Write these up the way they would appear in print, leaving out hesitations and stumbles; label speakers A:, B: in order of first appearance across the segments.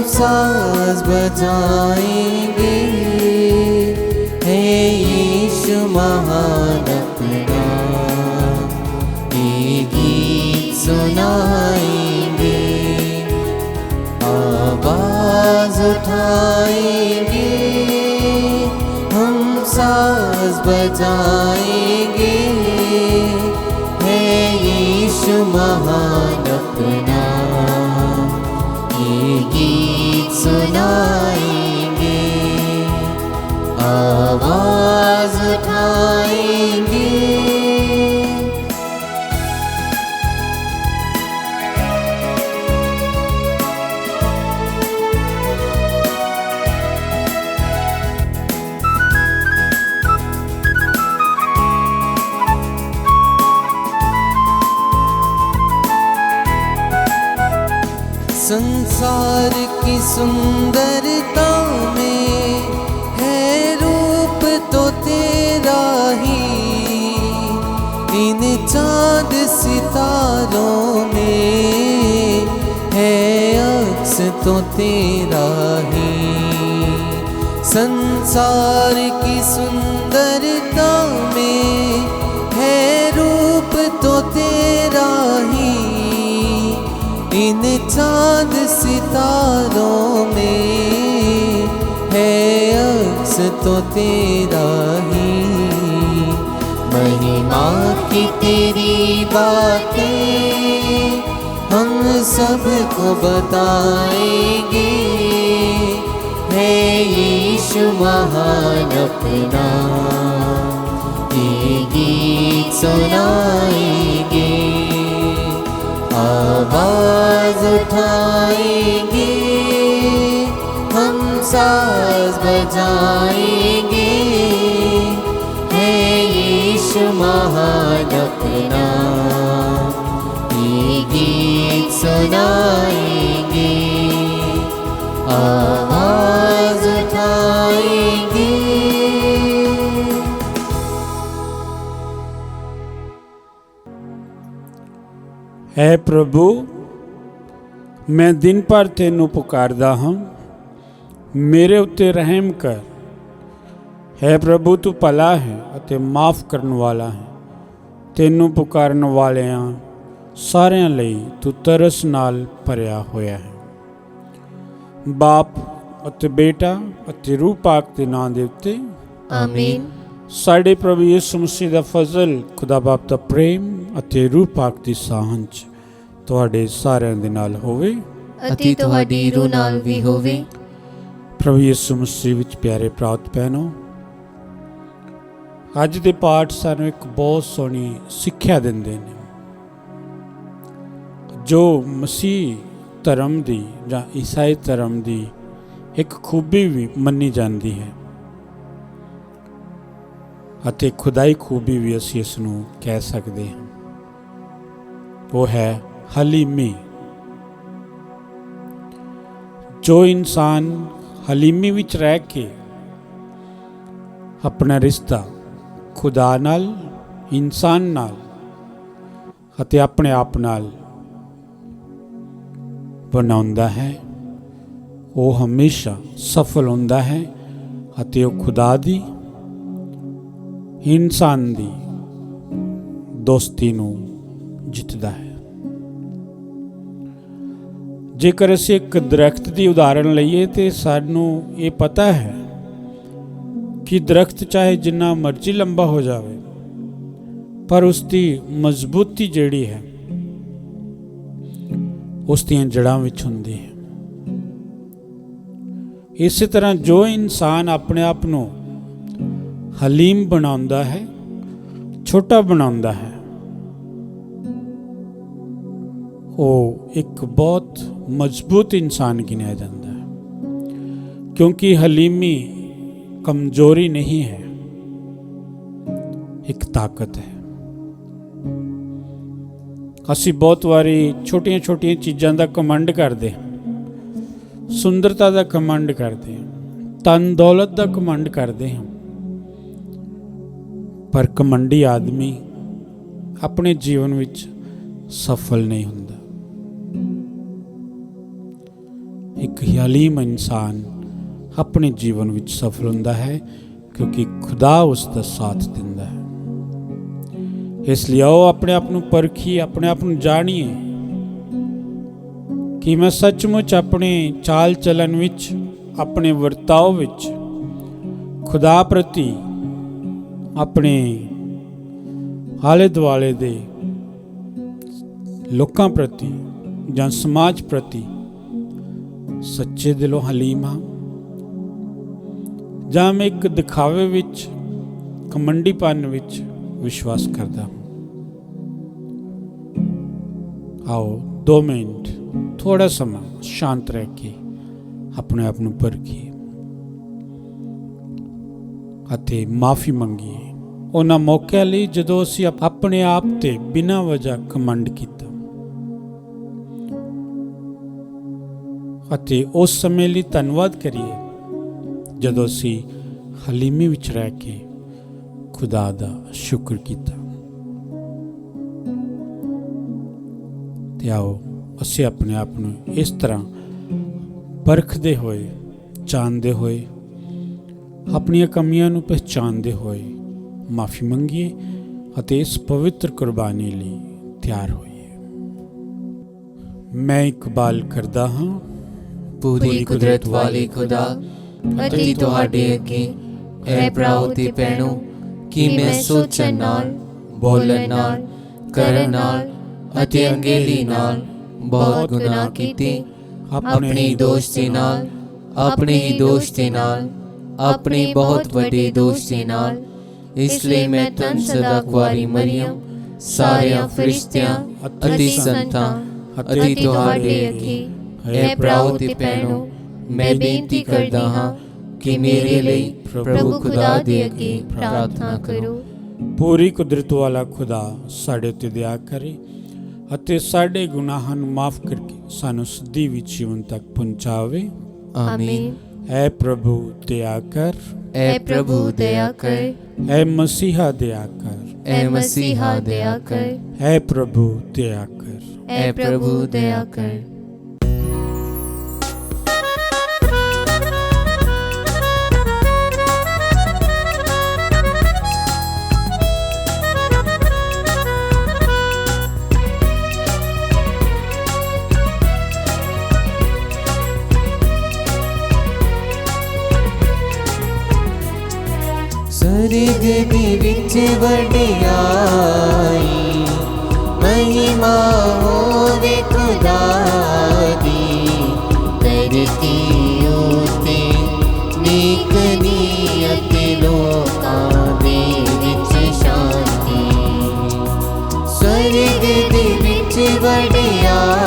A: साज बजाएंगे, हे यीशु महान अपना ये गीत सुनाएंगे। आवाज उठाएंगे, हम साज बजाएंगे, हे यीशु महान अपना ये गीत सुनाएंगे। आवाज उठाएंगे। संसार की सुंदरता में है रूप तो तेरा ही, इन चाँद सितारों में है अक्स तो तेरा ही। संसार की सुंदरता में है रूप तो तेरा ही, इन चाँद सितारों में है अक्स तो तेरा ही। महिमा की तेरी बातें हम सबको बताएंगे, है यीशु महान अपना ये गीत सुनाएंगे। आवाज उठाएंगे, हम साज बजाएंगे, है यीशु महान अपना ये गीत सुनाएंगे। आवाज उठाएंगे।
B: है प्रभु, मैं दिन भर तेनू पुकारदा हाँ, मेरे उत्ते रहम कर। है प्रभु, तू भला है अते माफ़ करन वाला है। तेनू पुकारन वालियां सारियां लई तू तरस नाल भरिया होया है। बाप अते बेटा अते रूह पाक दे नां दे उत्ते
C: आमीन।
B: साडे प्रभु यीशु मसीह दा फजल, खुदा बाप दा प्रेम अते रूह पाक दी साहंच तुहाडे सारिਆਂ ਦੇ ਨਾਲ ਹੋਵੇ
C: ਅਤੇ ਤੁਹਾਡੀ ਰੂਹ ਨਾਲ ਵੀ ਹੋਵੇ।
B: प्रभु यीशु मसीह विच प्यारे प्रात भैनों, अज दे पाठ सानू एक बहुत सोहनी सिक्ख्या दिंदे ने, जो मसीह धर्म दी जां ईसाई धर्म दी एक खूबी भी मन्नी जाती है अते खुदाई खूबी भी असीं इस नूं कह सकते हैं। वो है हलीमी। जो इंसान हलीमी विच रह के अपना रिश्ता खुदा नाल, इंसान नाल अते अपने आप नाल बनाउंदा है, वो हमेशा सफल होंदा है अते वो खुदा दी, इंसान दी दोस्ती नूं जितदा है। जेकर असीं एक दरख्त की उदाहरण लईए तो सानू ये पता है कि दरख्त चाहे जिन्ना मर्जी लंबा हो जाए, पर उसकी मजबूती जिहड़ी है उस दीयां जड़ां विच हुंदी है। इस तरह जो इंसान अपने आप नूं हलीम बनाउंदा है, छोटा बनाउंदा है, वो एक बहुत मजबूत इंसान गिनया जाता है, क्योंकि हलीमी कमजोरी नहीं है, एक ताकत है। असी बहुत वारी छोटिया छोटिया चीज़ों का घमंड करते हैं, सुंदरता का घमंड करते हैं, धन दौलत का घमंड करते हैं, पर घमंडी आदमी अपने जीवन विच सफल नहीं होंदा। ਇੱਕ ਹਲੀਮ ਇਨਸਾਨ ਆਪਣੇ ਜੀਵਨ ਵਿੱਚ ਸਫਲ ਹੁੰਦਾ ਹੈ ਕਿਉਂਕਿ ਖੁਦਾ ਉਸ ਦਾ ਸਾਥ ਦਿੰਦਾ ਹੈ। ਇਸ ਲਈ ਆਓ ਆਪਣੇ ਆਪ ਨੂੰ ਪਰਖੀਏ, ਆਪਣੇ ਆਪ ਨੂੰ ਜਾਣੀਏ ਕਿ ਮੈਂ ਸੱਚਮੁੱਚ ਆਪਣੇ ਚਾਲ ਚਲਨ ਵਿੱਚ, ਆਪਣੇ ਵਰਤਾਓ ਵਿੱਚ ਖੁਦਾ ਪ੍ਰਤੀ, ਆਪਣੇ ਆਲੇ ਦੁਆਲੇ ਦੇ ਲੋਕਾਂ ਪ੍ਰਤੀ ਜਾਂ ਸਮਾਜ ਪ੍ਰਤੀ ਸੱਚੇ ਦਿਲੋਂ ਹਲੀਮ ਹਾਂ, ਜਾਂ ਮੈਂ ਇੱਕ ਦਿਖਾਵੇ ਵਿੱਚ, ਘਮੰਡੀਪਨ ਵਿੱਚ ਵਿਸ਼ਵਾਸ ਕਰਦਾ ਹਾਂ। ਆਓ 2 ਮਿੰਟ ਥੋੜਾ ਸਮਾਂ ਸ਼ਾਂਤ ਰਹਿ ਕੇ ਆਪਣੇ ਆਪ ਨੂੰ ਪਰਖੀਏ ਅਤੇ ਮਾਫੀ ਮੰਗੀਏ ਉਹਨਾਂ ਮੌਕਿਆਂ ਲਈ ਜਦੋਂ ਅਸੀਂ ਆਪਣੇ ਆਪ ਤੇ ਬਿਨਾਂ ਵਜ੍ਹਾ ਘਮੰਡ ਕੀਤਾ, ਅਤੇ ਉਸ ਸਮੇਂ ਲਈ ਧੰਨਵਾਦ ਕਰੀਏ ਜਦੋਂ ਅਸੀਂ ਹਲੀਮੀ ਵਿੱਚ ਰਹਿ ਕੇ ਖੁਦਾ ਦਾ ਸ਼ੁਕਰ ਕੀਤਾ। ਤੇ ਆਓ ਅਸੀਂ ਆਪਣੇ ਆਪ ਨੂੰ ਇਸ ਤਰ੍ਹਾਂ ਪਰਖਦੇ ਹੋਏ, ਜਾਣਦੇ ਹੋਏ, ਆਪਣੀਆਂ ਕਮੀਆਂ ਨੂੰ ਪਹਿਚਾਨਦੇ ਹੋਏ ਮਾਫੀ ਮੰਗੀਏ ਅਤੇ ਇਸ ਪਵਿੱਤਰ ਕੁਰਬਾਨੀ ਲਈ ਤਿਆਰ ਹੋਈਏ। ਮੈਂ ਇਕਬਾਲ ਕਰਦਾ ਹਾਂ,
C: ਪੂਰੀ ਕੁਦਰਤ ਵਾਲੇ ਖੁਦਾ, ਅਤੇ ਤੁਹਾਡੇ ਅੱਗੇ ਐ ਭਰਾਓ ਤੇ ਭੈਣੋ ਕਿ ਮੈਂ ਸੋਚਣ ਨਾਲ, ਬੋਲਣ ਨਾਲ, ਕਰਨ ਨਾਲ ਅਤੇ ਅੰਗੇਲੀ ਨਾਲ ਬਹੁਤ ਗੁਨਾਹ ਕੀਤੇ। ਆਪਣੇ ਹੀ ਦੋਸ਼ ਦੇ ਨਾਲ, ਆਪਣੇ ਹੀ ਦੋਸ਼ ਦੇ ਨਾਲ, ਆਪਣੇ ਬਹੁਤ ਵੱਡੇ ਦੋਸ਼ ਦੇ ਨਾਲ। ਇਸ ਲਈ ਮੈਂ ਧੰਨ ਸਦਾ ਕੁਆਰੀ ਮਰੀਅਮ, ਸਾਰਿਆਂ ਫਰਿਸ਼ਤਿਆਂ ਅਤੇ ਸੰਤਾਂ ਅਤੇ ਤੁਹਾਡੇ ਅੱਗੇ ਐ ਭਰਾਓ ਤੇ ਭੈਣੋ ਮੈਂ ਬੇਨਤੀ ਕਰਦਾ ਹਾਂ ਕਿ ਮੇਰੇ ਲਈ ਪ੍ਰਭੂ ਖੁਦਾ ਦੇ ਅੱਗੇ ਪ੍ਰਾਰਥਨਾ ਕਰੋ।
B: ਪੂਰੀ ਕੁਦਰਤ ਵਾਲਾ ਖੁਦਾ ਸਾਡੇ ਤੇ ਦਇਆ ਕਰੇ ਅਤੇ ਸਾਡੇ ਗੁਨਾਹਾਂ ਨੂੰ ਮਾਫ ਕਰਕੇ ਸਾਨੂੰ ਸਿੱਧੀ ਵਿੱਚ ਜੀਵਨ ਤੱਕ ਪਹੁੰਚਾਵੇ।
C: ਆਮੀਨ।
B: ਐ ਪ੍ਰਭੂ ਦਇਆ ਕਰ,
C: ਐ ਪ੍ਰਭੂ ਦਇਆ ਕਰ,
B: ਐ ਮਸੀਹਾ ਦਇਆ ਕਰ,
C: ਐ ਮਸੀਹਾ ਦਇਆ ਕਰ,
B: ਐ ਪ੍ਰਭੂ ਦਇਆ ਕਰ,
C: ਐ ਪ੍ਰਭੂ ਦਇਆ ਕਰ।
A: स्वर्ग दे विच वडियाई महिमा होवे खुदा दी, धरती उते नेक नियत लोकां दे विच शांति। स्वर्ग दे विच वडियाई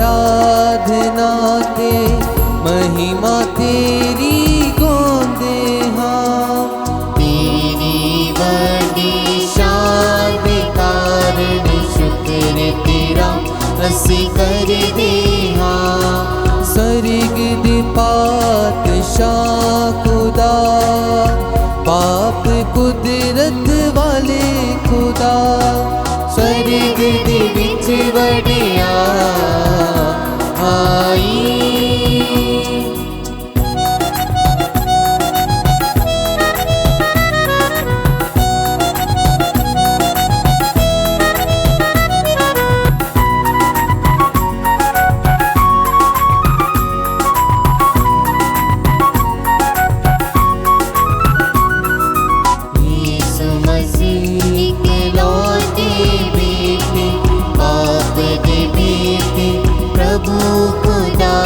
A: आराधना के महिमा तेरी गाते हाँ, तेरी बड़ी शान कारण शुक्र तेरा असीं करदे हाँ। स्वर्ग दे पातशाह खुदा, पाप कुदरत वाले खुदा, स्वर्ग दे विच वडियाई। यीशु मसीह इकलौते बेटे, बाप दे बेटे, प्रभु खुदा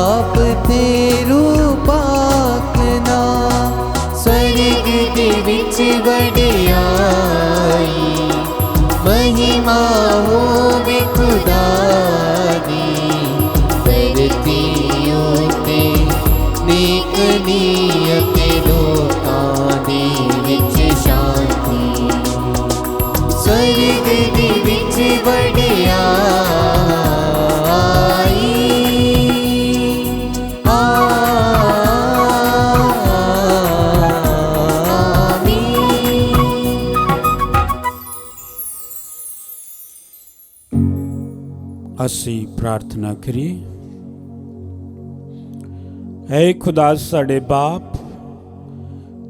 A: पाप तेरू पाकना स्वर्ग दे विच वडियाई महिमा होवे खुदा दी धरती उत्ते नेक नीयत लोकां दे विच शांति स्वर्ग दे विच वडियाई
B: ਅਸੀਂ ਪ੍ਰਾਰਥਨਾ ਕਰੀਏ। ਐ ਖੁਦਾ ਸਾਡੇ ਬਾਪ,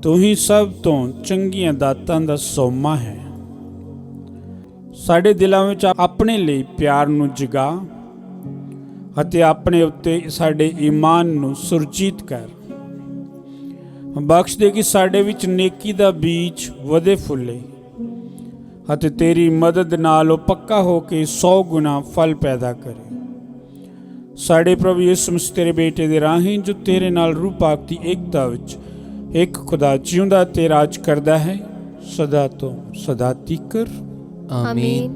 B: ਤੂੰ ਹੀ ਸਭ ਤੋਂ ਚੰਗੀਆਂ ਦਾਤਾਂ ਦਾ ਸੋਮਾ ਹੈ। ਸਾਡੇ ਦਿਲਾਂ ਵਿੱਚ ਆਪਣੇ ਲਈ ਪਿਆਰ ਨੂੰ ਜਗਾ ਅਤੇ ਆਪਣੇ ਉੱਤੇ ਸਾਡੇ ਈਮਾਨ ਨੂੰ ਸੁਰਜੀਤ ਕਰ। ਬਖਸ਼ ਦੇ ਕਿ ਸਾਡੇ ਵਿੱਚ ਨੇਕੀ ਦਾ ਬੀਜ ਵਧੇ ਫੁੱਲੇ ਅਤੇ ਤੇਰੀ ਮਦਦ ਨਾਲ ਉਹ ਪੱਕਾ ਹੋ ਕੇ 100 ਗੁਣਾ ਫਲ ਪੈਦਾ ਕਰੇ। ਸਾਡੇ ਪ੍ਰਭੂ ਯਿਸੂ ਮਸੀਹ ਤੇਰੇ ਬੇਟੇ ਦੇ ਰਾਹੀਂ ਜੋ ਤੇਰੇ ਨਾਲ ਰੂਹ ਪਾਕ ਦੀ ਏਕਤਾ ਵਿੱਚ ਇੱਕ ਖੁਦਾ ਜਿਉਂਦਾ ਤੇ ਰਾਜ ਕਰਦਾ ਹੈ ਸਦਾ ਤੋਂ ਸਦਾ ਤੀਕਰ
C: आमीन।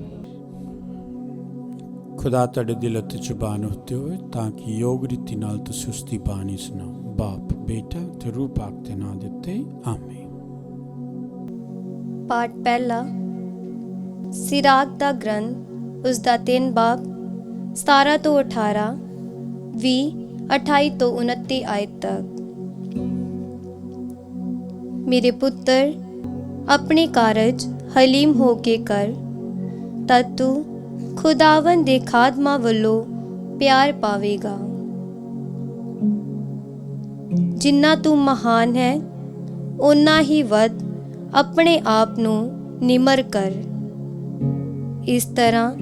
B: खुदा ਤੁਹਾਡੇ ਦਿਲ ਅਤੇ ਜ਼ੁਬਾਨ ਉੱਤੇ ਹੋਵੇ ਤਾਂ ਕਿ ਯੋਗ ਰੀਤੀ ਨਾਲ ਤੁਸੀਂ ਉਸ ਦੀ ਬਾਣੀ ਸੁਣਾਓ। ਬਾਪ, ਬੇਟਾ ਤੇ ਰੂਹ ਪਾਕ ਦੇ ਨਾਂ ਦਿੱਤੇ ਆਮੀਨ।
D: पाठ पहला सिराग दा ग्रंथ उसदा 3 बाब 17 तो 18 20 28 तो 29 आयत तक। मेरे पुत्र अपने कारज हलीम हो के कर तद तू खुदावन दे खादमा वल्लों प्यार पावेगा। जिन्ना तू महान है उन्ना ही वध अपने आप नू निमर कर। इस तरह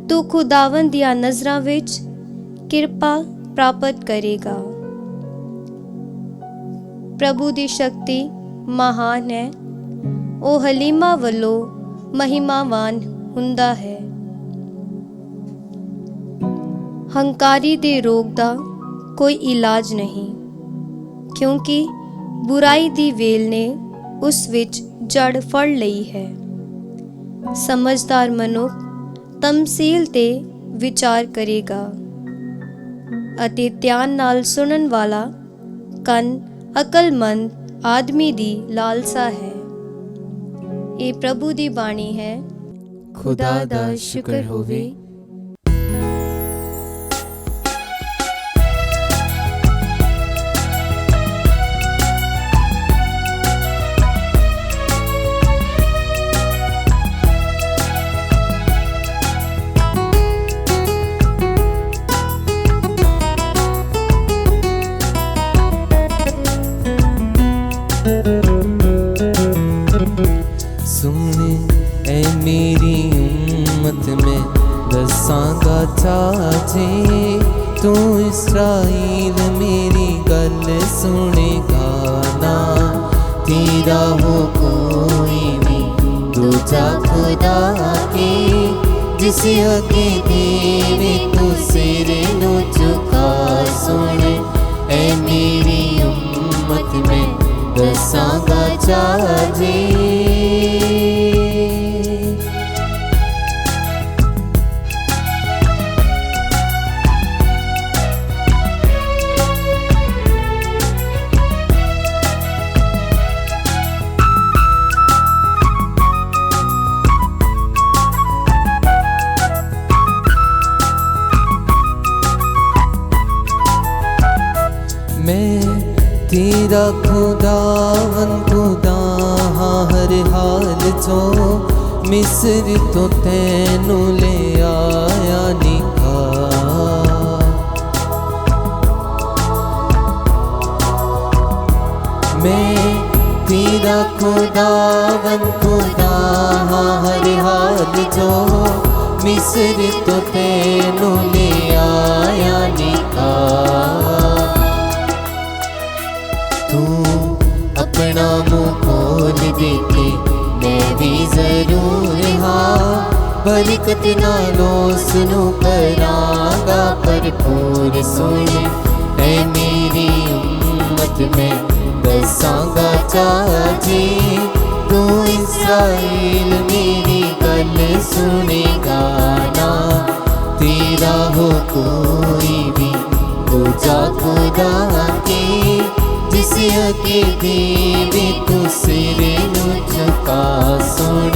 D: तू खुदावन दिया नज़रां विच किरपा प्राप्त करेगा। प्रभु दी शक्ति महान है, ओ हलीमा वल्लों महिमावान हुंदा है। हंकारी दे रोग दा कोई इलाज नहीं, क्योंकि बुराई दी वेल ने उस विच जड़ फड़ लई है। समझदार मनुख तमसील ते विचार करेगा अते ध्यान नाल सुनन वाला कन अकलमंद आदमी दी लालसा है। ये प्रभु दी बाणी है।
C: खुदा दा शुक्र होवे।
A: सुन ए मेरी उम्मत में दसांगा चाचे तू इस्राएल मेरी गल सुनेगा ना। तेरा हो कोई भी दूजा खुदा के जिस अगे देवे तू सिर नु झुका। सुन ए मेरी उम्मत में दसांगा चाचे तेरा खुदावन खुदा हर हाल चो मिस्र तो तैनू ले आया निकाल। मैं तेरा खुदावन खुदा हर हाल चो मिस्र तो तैनू ले आया निकाल। तू अपना मुँह खोल देते मैं भी जरूर हाँ बरकत नालो सुनो करांगा भरपूर। सुन मैं दसांगा चाची। तू इस्राएल मेरी गल सुनेगा ना, तेरा हो कोई भी दूजा खुदा के, जिस अगे देवे तू सिर नू झुका। सुन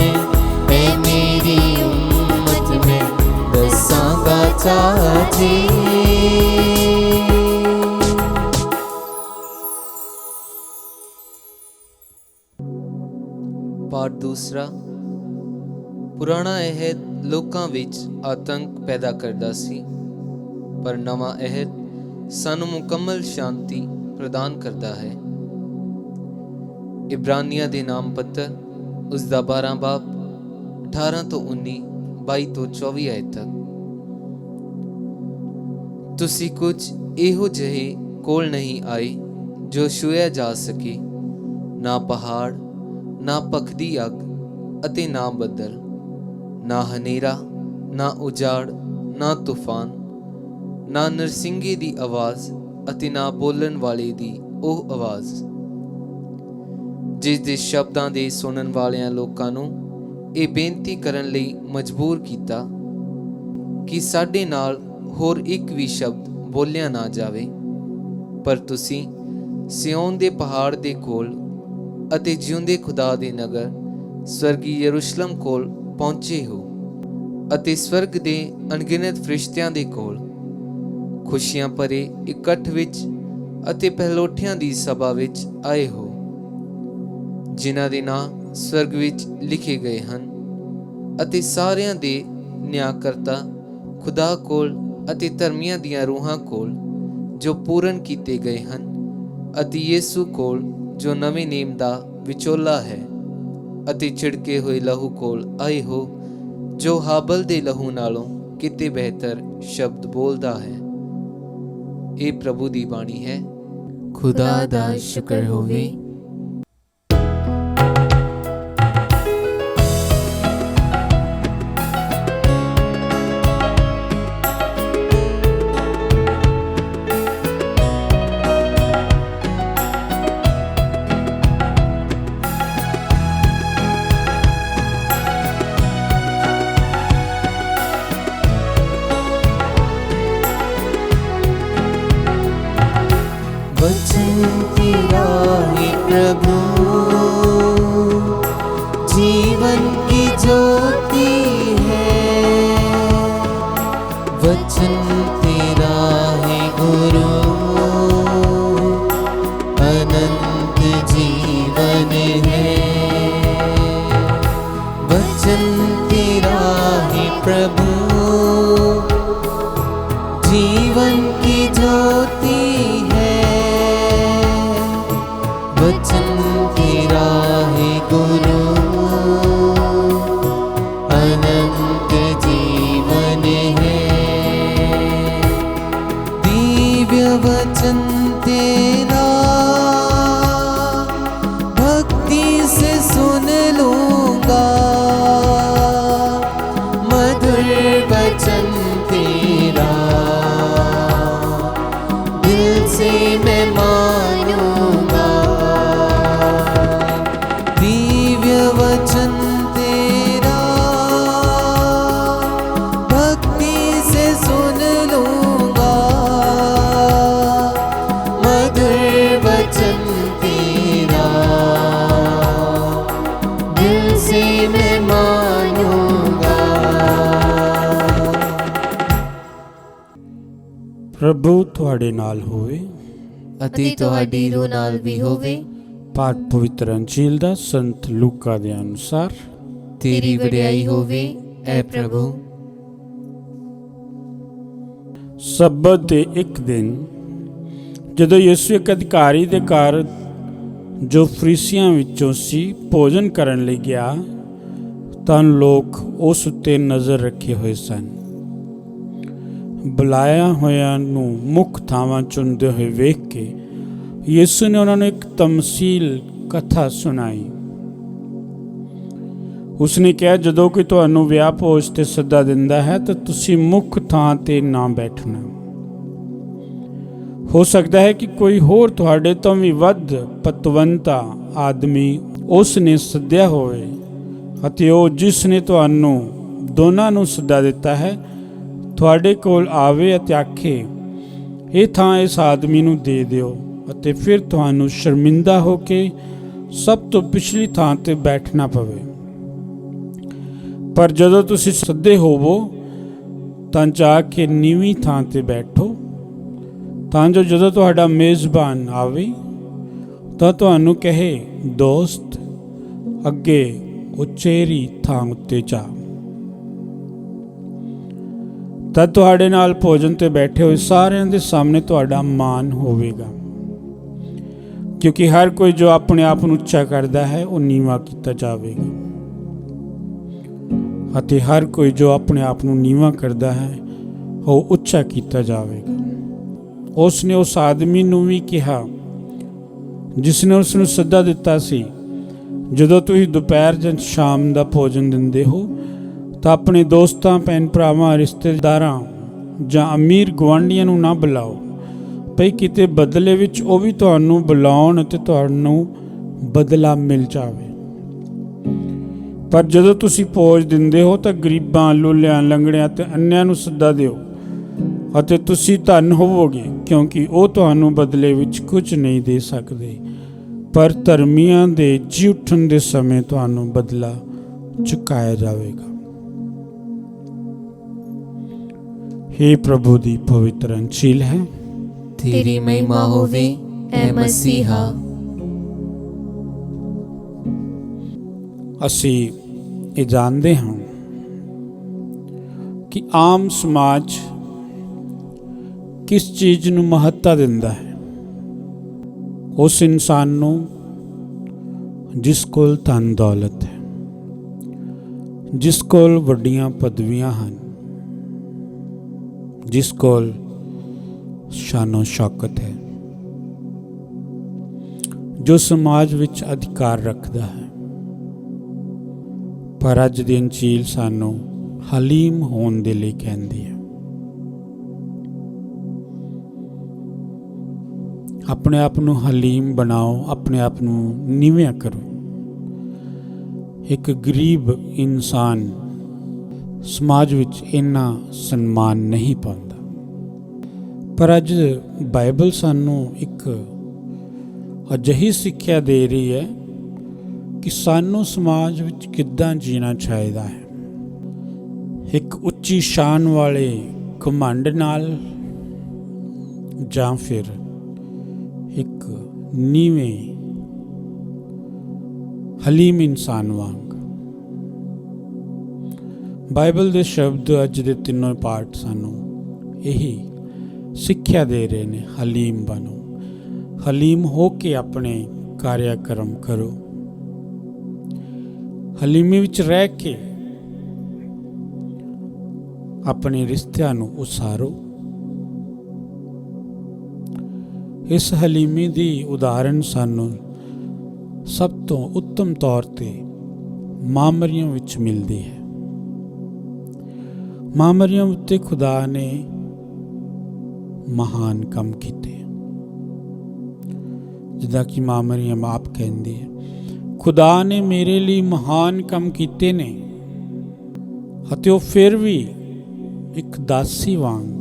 A: ऐ मेरी उम्मत मैं दसांगा चाची।
C: ਪਾਠ ਦੂਸਰਾ। ਪੁਰਾਣਾ ਅਹਿਦ ਲੋਕਾਂ ਵਿੱਚ ਆਤੰਕ ਪੈਦਾ ਕਰਦਾ ਸੀ, ਪਰ ਨਵਾਂ ਅਹਿਦ ਸਾਨੂੰ ਮੁਕੰਮਲ ਸ਼ਾਂਤੀ ਪ੍ਰਦਾਨ ਕਰਦਾ ਹੈ। ਇਬਰਾਨੀਆਂ ਦੇ ਨਾਮ ਪੱਤਰ ਉਸ ਦਾ 12 ਬਾਬ 18 ਤੋਂ 19, 22 ਤੋਂ 24 ਆਇਤ ਤੱਕ। ਤੁਸੀਂ ਕੁਝ ਇਹੋ ਜਿਹੇ ਕੋਲ ਨਹੀਂ ਆਏ ਜੋ ਛੂਹਿਆ ਜਾ ਸਕੇ, ਨਾ ਪਹਾੜ, ਨਾ ਭਖਦੀ ਅੱਗ ਅਤੇ ਨਾ ਬੱਦਲ, ਨਾ ਹਨੇਰਾ, ਨਾ ਉਜਾੜ, ਨਾ ਤੂਫਾਨ, ਨਾ ਨਰਸਿੰਗੇ ਦੀ ਆਵਾਜ਼ ਅਤੇ ਨਾ ਬੋਲਣ ਵਾਲੇ ਦੀ ਉਹ ਆਵਾਜ਼, ਜਿਸ ਦੇ ਸ਼ਬਦਾਂ ਦੇ ਸੁਣਨ ਵਾਲਿਆਂ ਲੋਕਾਂ ਨੂੰ ਇਹ ਬੇਨਤੀ ਕਰਨ ਲਈ ਮਜਬੂਰ ਕੀਤਾ ਕਿ ਸਾਡੇ ਨਾਲ ਹੋਰ ਇੱਕ ਵੀ ਸ਼ਬਦ ਬੋਲਿਆ ਨਾ ਜਾਵੇ। ਪਰ ਤੁਸੀਂ ਸਿਯੋਨ ਦੇ ਪਹਾੜ ਦੇ ਕੋਲ ਅਤੇ ਜਿਉਂਦੇ ਖੁਦਾ ਦੇ ਨਗਰ ਸਵਰਗੀ ਯਰੂਸ਼ਲਮ ਕੋਲ ਪਹੁੰਚੇ ਹੋ ਅਤੇ ਸਵਰਗ ਦੇ ਅਣਗਿਣਤ ਫਰਿਸ਼ਤਿਆਂ ਦੇ ਕੋਲ ਖੁਸ਼ੀਆਂ ਭਰੇ ਇਕੱਠ ਵਿੱਚ ਅਤੇ ਪਹਿਲੋਠਿਆਂ ਦੀ ਸਭਾ ਵਿੱਚ ਆਏ ਹੋ, ਜਿਨ੍ਹਾਂ ਦੇ ਨਾਂ ਸਵਰਗ ਵਿੱਚ ਲਿਖੇ ਗਏ ਹਨ ਅਤੇ ਸਾਰਿਆਂ ਦੇ ਨਿਆਂਕਰਤਾ ਖੁਦਾ ਕੋਲ ਅਤੇ ਧਰਮੀਆਂ ਦੀਆਂ ਰੂਹਾਂ ਕੋਲ ਜੋ ਪੂਰਨ ਕੀਤੇ ਗਏ ਹਨ ਅਤੇ ਯਿਸੂ ਕੋਲ ਜੋ ਨਵੇਂ ਨੇਮ ਦਾ ਵਿਚੋਲਾ ਹੈ, ਅਤੇ ਛਿੜਕੇ ਹੋਏ ਲਹੂ ਕੋਲ ਆਏ ਹੋ ਜੋ ਹਾਬਲ ਦੇ ਲਹੂ ਨਾਲੋਂ ਕਿਤੇ ਬਿਹਤਰ ਸ਼ਬਦ ਬੋਲਦਾ ਹੈ। ਇਹ ਪ੍ਰਭੂ ਦੀ ਬਾਣੀ ਹੈ।
A: खुदा दा शुक्र होवे। वचन तेरा है प्रभु, जीवन की ज्योति है। वचन तेरा है गुरु, अनंत जीवन है। वचन तेरा है प्रभु, जीवन की ज्योति है। वचन तेरा है गुरु, अनंत जीवन है। दिव्य वचन तेरा भक्ति से सुन लूंगा, मधुर वचन तेरा दिल से मैं मानूंगा। दिव्य वचन तेरा भक्ति से सुन लूंगा, मधुर वचन तेरा दिल से मैं मानूंगा।
B: ਪ੍ਰਭੂ ਤੁਹਾਡੇ ਨਾਲ ਹੋਵੇ
A: ਅਤੇ ਤੁਹਾਡੀ ਰੂਹ ਨਾਲ ਵੀ ਹੋਵੇ।
B: ਪਾਠ ਪਵਿੱਤਰ ਅੰਜੀਲ ਦਾ ਸੰਤ ਲੂਕਾ ਦੇ ਅਨੁਸਾਰ।
A: ਤੇਰੀ ਵਡਿਆਈ ਹੋਵੇ ਐ ਪ੍ਰਭੂ।
B: ਸਬਤ ਦੇ ਇੱਕ ਦਿਨ ਜਦੋਂ ਯਿਸੂ ਇੱਕ ਅਧਿਕਾਰੀ ਦੇ ਘਰ ਜੋ ਫਰੀਸੀਆਂ ਵਿੱਚੋਂ ਸੀ ਭੋਜਨ ਕਰਨ ਲਈ ਗਿਆ, ਤਾਂ ਲੋਕ ਉਸ ਉੱਤੇ ਨਜ਼ਰ ਰੱਖੇ ਹੋਏ ਸਨ। ਬੁਲਾਇਆ ਹੋਇਆਂ ਨੂੰ ਮੁੱਖ ਥਾਵਾਂ ਚੁਣਦੇ ਹੋਏ ਵੇਖ ਕੇ ਯਿਸੂ ਨੇ ਉਹਨਾਂ ਨੂੰ ਇੱਕ ਤਮਸੀਲ ਕਥਾ ਸੁਣਾਈ। ਉਸਨੇ ਕਿਹਾ, ਜਦੋਂ ਕੋਈ ਤੁਹਾਨੂੰ ਵਿਆਹ ਭੋਜ ਤੇ ਸੱਦਾ ਦਿੰਦਾ ਹੈ ਤਾਂ ਤੁਸੀਂ ਮੁੱਖ ਥਾਂ ਤੇ ਨਾ ਬੈਠਣਾ। ਹੋ ਸਕਦਾ ਹੈ ਕਿ ਕੋਈ ਹੋਰ ਤੁਹਾਡੇ ਤੋਂ ਵੀ ਵੱਧ ਪਤਵੰਤਾ ਆਦਮੀ ਉਸ ਨੇ ਸੱਦਿਆ ਹੋਵੇ ਅਤੇ ਉਹ ਜਿਸ ਨੇ ਤੁਹਾਨੂੰ ਦੋਨਾਂ ਨੂੰ ਸੱਦਾ ਦਿੱਤਾ ਹੈ ਤੁਹਾਡੇ ਕੋਲ ਆਵੇ ਅਤੇ ਆਖੇ ਇਹ ਥਾਂ ਇਸ ਆਦਮੀ ਨੂੰ ਦੇ ਦਿਓ, ਅਤੇ ਫਿਰ ਤੁਹਾਨੂੰ ਸ਼ਰਮਿੰਦਾ ਹੋ ਕੇ ਸਭ ਤੋਂ ਪਿਛਲੀ ਥਾਂ ਤੇ ਬੈਠਣਾ ਪਵੇ। ਪਰ ਜਦੋਂ ਤੁਸੀਂ ਸੱਦੇ ਹੋਵੋ ਤਾਂ ਜਾ ਕੇ ਨੀਵੀਂ ਥਾਂ ਤੇ ਬੈਠੋ, ਤਾਂ ਜੋ ਜਦੋਂ ਤੁਹਾਡਾ ਮੇਜ਼ਬਾਨ ਆਵੇ ਤਾਂ ਤੁਹਾਨੂੰ ਕਹੇ, ਦੋਸਤ ਅੱਗੇ ਉਚੇਰੀ ਥਾਂ ਉੱਤੇ ਜਾ। ਤਦ ਤੁਹਾਡੇ ਨਾਲ ਭੋਜਨ ਤੇ ਬੈਠੇ ਹੋਏ ਸਾਰਿਆਂ ਦੇ ਸਾਹਮਣੇ ਤੁਹਾਡਾ ਮਾਣ ਹੋਵੇਗਾ, ਕਿਉਂਕਿ ਹਰ ਕੋਈ ਜੋ ਆਪਣੇ ਆਪ ਨੂੰ ਉੱਚਾ ਕਰਦਾ ਹੈ ਉਹ ਨੀਵਾਂ ਕੀਤਾ ਜਾਵੇਗਾ, ਅਤੇ ਹਰ ਕੋਈ ਜੋ ਆਪਣੇ ਆਪ ਨੂੰ ਨੀਵਾਂ ਕਰਦਾ ਹੈ ਉਹ ਉੱਚਾ ਕੀਤਾ ਜਾਵੇਗਾ। ਉਸ ਨੇ ਉਸ ਆਦਮੀ ਨੂੰ ਵੀ ਕਿਹਾ ਜਿਸ ਨੇ ਉਸ ਨੂੰ ਸੱਦਾ ਦਿੱਤਾ ਸੀ, ਜਦੋਂ ਤੁਸੀਂ ਦੁਪਹਿਰ ਜਾਂ ਸ਼ਾਮ ਦਾ ਭੋਜਨ ਦਿੰਦੇ ਹੋ ਤਾਂ ਆਪਣੇ ਦੋਸਤਾਂ, ਭੈਣ ਭਰਾਵਾਂ, ਰਿਸ਼ਤੇਦਾਰਾਂ ਜਾਂ ਅਮੀਰ ਗੁਆਂਢੀਆਂ ਨੂੰ ਨਾ ਬੁਲਾਓ, ਭਈ ਕਿਤੇ ਬਦਲੇ ਵਿੱਚ ਉਹ ਵੀ ਤੁਹਾਨੂੰ ਬੁਲਾਉਣ ਅਤੇ ਤੁਹਾਨੂੰ ਬਦਲਾ ਮਿਲ ਜਾਵੇ। ਪਰ ਜਦੋਂ ਤੁਸੀਂ ਭੋਜ ਦਿੰਦੇ ਹੋ ਤਾਂ ਗਰੀਬਾਂ, ਲੂਲਿਆਂ, ਲੰਗੜਿਆਂ ਅਤੇ ਅੰਨ੍ਹਿਆਂ ਨੂੰ ਸੱਦਾ ਦਿਓ, ਅਤੇ ਤੁਸੀਂ ਧੰਨ ਹੋਵੋਗੇ, ਕਿਉਂਕਿ ਉਹ ਤੁਹਾਨੂੰ ਬਦਲੇ ਵਿੱਚ ਕੁਝ ਨਹੀਂ ਦੇ ਸਕਦੇ, ਪਰ ਧਰਮੀਆਂ ਦੇ ਜੀ ਉੱਠਣ ਦੇ ਸਮੇਂ ਤੁਹਾਨੂੰ ਬਦਲਾ ਚੁਕਾਇਆ ਜਾਵੇਗਾ। हे प्रभु ਦੀ ਪਵਿੱਤਰ ਅੰਚੀਲ ਹੈ।
C: ਤੇਰੀ ਮਹਿਮਾ ਹੋਵੇ ਐ ਮਸੀਹਾ।
B: ਅਸੀਂ ਇਹ ਜਾਣਦੇ ਹਾਂ ਕਿ ਆਮ ਸਮਾਜ ਕਿਸ ਚੀਜ਼ ਨੂੰ ਮਹੱਤਤਾ ਦਿੰਦਾ ਹੈ। ਉਸ ਇਨਸਾਨ ਨੂੰ ਜਿਸ ਕੋਲ ਧਨ ਦੌਲਤ ਹੈ, ਜਿਸ ਕੋਲ ਵੱਡੀਆਂ ਪਦਵੀਆਂ ਹਨ, ਜਿਸ ਕੋਲ ਸ਼ਾਨੋ ਸ਼ੌਕਤ ਹੈ, ਜੋ ਸਮਾਜ ਵਿੱਚ ਅਧਿਕਾਰ ਰੱਖਦਾ ਹੈ। ਪਰ ਅੱਜ ਦੀ ਅੰਚੀਲ ਸਾਨੂੰ ਹਲੀਮ ਹੋਣ ਦੇ ਲਈ ਕਹਿੰਦੀ ਹੈ। ਆਪਣੇ ਆਪ ਨੂੰ ਹਲੀਮ ਬਣਾਓ, ਆਪਣੇ ਆਪ ਨੂੰ ਨੀਵਾਂ ਕਰੋ। ਇੱਕ ਗਰੀਬ ਇਨਸਾਨ ਸਮਾਜ ਵਿੱਚ ਇੰਨਾ ਸਨਮਾਨ ਨਹੀਂ ਪਾਉਂਦਾ, ਪਰ ਅੱਜ ਬਾਈਬਲ ਸਾਨੂੰ ਇੱਕ ਅਜਿਹੀ ਸਿੱਖਿਆ ਦੇ ਰਹੀ ਹੈ ਕਿ ਸਾਨੂੰ ਸਮਾਜ ਵਿੱਚ ਕਿੱਦਾਂ ਜੀਣਾ ਚਾਹੀਦਾ ਹੈ। ਇੱਕ ਉੱਚੀ ਸ਼ਾਨ ਵਾਲੇ ਘਮੰਡ ਨਾਲ ਜਾਂ ਫਿਰ ਇੱਕ ਨੀਵੇਂ ਹਲੀਮ ਇਨਸਾਨ ਵਾਂਗ। ਬਾਈਬਲ ਦੇ ਸ਼ਬਦ ਅੱਜ ਦੇ ਤਿੰਨੋਂ ਪਾਠ ਸਾਨੂੰ ਇਹੀ ਸਿੱਖਿਆ ਦੇ ਰਹੇ ਨੇ, ਹਲੀਮ ਬਣੋ, ਹਲੀਮ ਹੋ ਕੇ ਆਪਣੇ ਕਾਰਿਆਕਰਮ ਕਰੋ, ਹਲੀਮੀ ਵਿੱਚ ਰਹਿ ਕੇ ਆਪਣੇ ਰਿਸ਼ਤਿਆਂ ਨੂੰ ਉਸਾਰੋ। ਇਸ ਹਲੀਮੀ ਦੀ ਉਦਾਹਰਨ ਸਾਨੂੰ ਸਭ ਤੋਂ ਉੱਤਮ ਤੌਰ ਤੇ ਮਾਂ ਮਰੀਅਮ ਵਿੱਚ ਮਿਲਦੀ ਹੈ। ਮਾਂ ਮਰੀਅਮ ਉੱਤੇ ਖੁਦਾ ਨੇ ਮਹਾਨ ਕੰਮ ਕੀਤੇ, ਜਿੱਦਾਂ ਕਿ ਮਾਂ ਮਰੀਅਮ ਆਪ ਕਹਿੰਦੀ ਹੈ, ਖੁਦਾ ਨੇ ਮੇਰੇ ਲਈ ਮਹਾਨ ਕੰਮ ਕੀਤੇ ਨੇ, ਅਤੇ ਉਹ ਫਿਰ ਵੀ ਇੱਕ ਦਾਸੀ ਵਾਂਗ,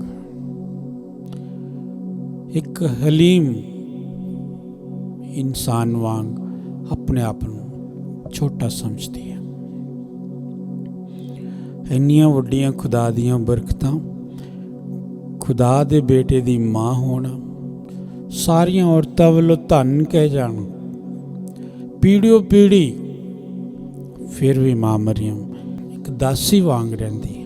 B: ਇੱਕ ਹਲੀਮ ਇਨਸਾਨ ਵਾਂਗ ਆਪਣੇ ਆਪ ਨੂੰ ਛੋਟਾ ਸਮਝਦੀ ਹੈ। ਇੰਨੀਆਂ ਵੱਡੀਆਂ ਖੁਦਾ ਦੀਆਂ ਬਰਕਤਾਂ, ਖੁਦਾ ਦੇ ਬੇਟੇ ਦੀ ਮਾਂ ਹੋਣਾ, ਸਾਰੀਆਂ ਔਰਤਾਂ ਵੱਲੋਂ ਧੰਨ ਕਹੇ ਜਾਣਾ, ਪੀੜ੍ਹੀਓਂ ਪੀੜ੍ਹੀ, ਫਿਰ ਵੀ ਮਾਂ ਮਰੀਅਮ ਇੱਕ ਦਾਸੀ ਵਾਂਗ ਰਹਿੰਦੀ ਹੈ।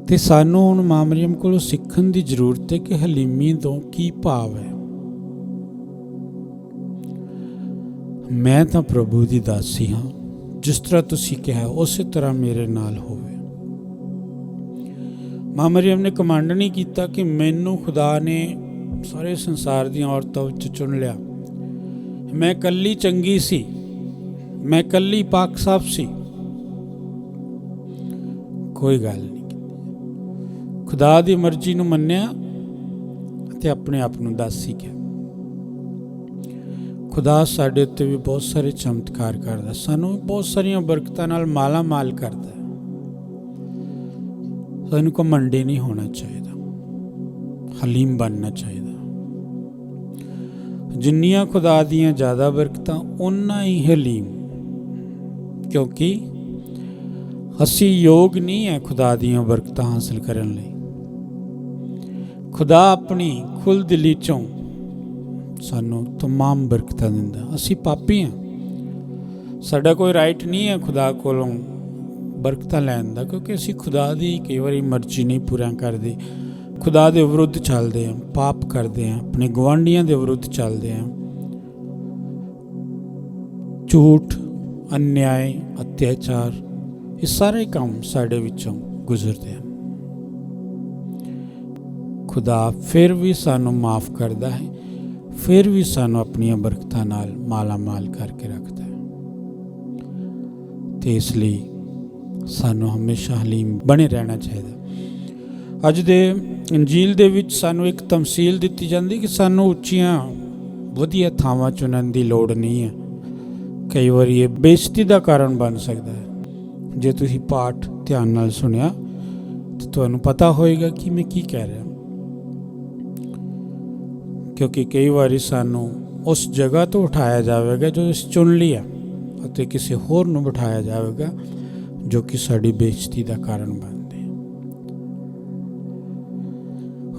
B: ਤੇ ਸਾਨੂੰ ਹੁਣ ਮਾਂ ਮਰੀਅਮ ਕੋਲੋਂ ਸਿੱਖਣ ਦੀ ਜ਼ਰੂਰਤ ਹੈ ਕਿ ਹਲੀਮੀ ਤੋਂ ਕੀ ਭਾਵ ਹੈ। ਮੈਂ ਤਾਂ ਪ੍ਰਭੂ ਦੀ ਦਾਸੀ ਹਾਂ, ਜਿਸ ਤਰ੍ਹਾਂ ਤੁਸੀਂ ਕਿਹਾ ਉਸੇ ਤਰ੍ਹਾਂ ਮੇਰੇ ਨਾਲ ਹੋਵੇ। ਮਾਂ ਮਰੀਅਮ ਨੇ ਕਮਾਂਡ ਨਹੀਂ ਕੀਤਾ ਕਿ ਮੈਨੂੰ ਖੁਦਾ ਨੇ ਸਾਰੇ ਸੰਸਾਰ ਦੀਆਂ ਔਰਤਾਂ ਵਿੱਚ ਚੁਣ ਲਿਆ, ਮੈਂ ਇਕੱਲੀ ਚੰਗੀ ਸੀ, ਮੈਂ ਇਕੱਲੀ ਪਾਕ ਸਾਫ਼ ਸੀ। ਕੋਈ ਗੱਲ ਨਹੀਂ, ਖੁਦਾ ਦੀ ਮਰਜ਼ੀ ਨੂੰ ਮੰਨਿਆ ਅਤੇ ਆਪਣੇ ਆਪ ਨੂੰ ਦਾਸੀ ਕਿਹਾ। ਖੁਦਾ ਸਾਡੇ ਉੱਤੇ ਵੀ ਬਹੁਤ ਸਾਰੇ ਚਮਤਕਾਰ ਕਰਦਾ, ਸਾਨੂੰ ਬਹੁਤ ਸਾਰੀਆਂ ਬਰਕਤਾਂ ਨਾਲ ਮਾਲਾ ਮਾਲ ਕਰਦਾ। ਸਾਨੂੰ ਘਮੰਡੀ ਨਹੀਂ ਹੋਣਾ ਚਾਹੀਦਾ, ਹਲੀਮ ਬਣਨਾ ਚਾਹੀਦਾ। ਜਿੰਨੀਆਂ ਖੁਦਾ ਦੀਆਂ ਜ਼ਿਆਦਾ ਬਰਕਤਾਂ ਓਨਾ ਹੀ ਹਲੀਮ, ਕਿਉਂਕਿ ਅਸੀਂ ਯੋਗ ਨਹੀਂ ਹੈ ਖੁਦਾ ਦੀਆਂ ਬਰਕਤਾਂ ਹਾਸਲ ਕਰਨ ਲਈ। ਖੁਦਾ ਆਪਣੀ ਖੁੱਲ੍ਹ ਦਿਲੀ ਚੋਂ ਸਾਨੂੰ ਤਮਾਮ ਬਰਕਤਾਂ ਦਿੰਦਾ। ਅਸੀਂ ਪਾਪੀ ਹਾਂ, ਸਾਡਾ ਕੋਈ ਰਾਈਟ ਨਹੀਂ ਹੈ ਖੁਦਾ ਕੋਲੋਂ ਬਰਕਤਾਂ ਲੈਣ ਦਾ, ਕਿਉਂਕਿ ਅਸੀਂ ਖੁਦਾ ਦੀ ਕਈ ਵਾਰੀ ਮਰਜ਼ੀ ਨਹੀਂ ਪੂਰਾ ਕਰਦੇ, ਖੁਦਾ ਦੇ ਵਿਰੁੱਧ ਚੱਲਦੇ ਹਾਂ, ਪਾਪ ਕਰਦੇ ਹਾਂ, ਆਪਣੇ ਗੁਆਂਢੀਆਂ ਦੇ ਵਿਰੁੱਧ ਚੱਲਦੇ ਹਾਂ, ਝੂਠ, ਅਨਿਆਏ, ਅਤਿਆਚਾਰ, ਇਹ ਸਾਰੇ ਕੰਮ ਸਾਡੇ ਵਿੱਚੋਂ ਗੁਜ਼ਰਦੇ ਹਨ। ਖੁਦਾ ਫਿਰ ਵੀ ਸਾਨੂੰ ਮਾਫ ਕਰਦਾ ਹੈ, ਫਿਰ ਵੀ ਸਾਨੂੰ ਆਪਣੀਆਂ ਬਰਕਤਾਂ ਨਾਲ ਮਾਲਾ ਮਾਲ ਕਰਕੇ ਰੱਖਦਾ ਹੈ। ਤੇ ਇਸ ਲਈ ਸਾਨੂੰ ਹਮੇਸ਼ਾ ਹਲੀਮ ਬਣੇ ਰਹਿਣਾ ਚਾਹੀਦਾ। ਅੱਜ ਦੇ ਇੰਜੀਲ ਦੇ ਵਿੱਚ ਸਾਨੂੰ ਇੱਕ ਤਮਸੀਲ ਦਿੱਤੀ ਜਾਂਦੀ ਕਿ ਸਾਨੂੰ ਉੱਚੀਆਂ ਵਧੀਆ ਥਾਵਾਂ ਚੁਣਨ ਦੀ ਲੋੜ ਨਹੀਂ ਹੈ। ਕਈ ਵਾਰੀ ਇਹ ਬੇਇੱਜ਼ਤੀ ਦਾ ਕਾਰਨ ਬਣ ਸਕਦਾ ਹੈ। ਜੇ ਤੁਸੀਂ ਪਾਠ ਧਿਆਨ ਨਾਲ ਸੁਣਿਆ ਤਾਂ ਤੁਹਾਨੂੰ ਪਤਾ ਹੋਏਗਾ ਕਿ ਮੈਂ ਕੀ ਕਹਿ ਰਿਹਾ, ਕਿਉਂਕਿ ਕਈ ਵਾਰੀ ਸਾਨੂੰ ਉਸ ਜਗ੍ਹਾ ਤੋਂ ਉਠਾਇਆ ਜਾਵੇਗਾ ਜੋ ਅਸੀਂ ਚੁਣ ਲਿਆ, ਅਤੇ ਕਿਸੇ ਹੋਰ ਨੂੰ ਬਿਠਾਇਆ ਜਾਵੇਗਾ ਜੋ ਕਿ ਸਾਡੀ ਬੇਇੱਜ਼ਤੀ ਦਾ ਕਾਰਨ ਬਣਦੇ।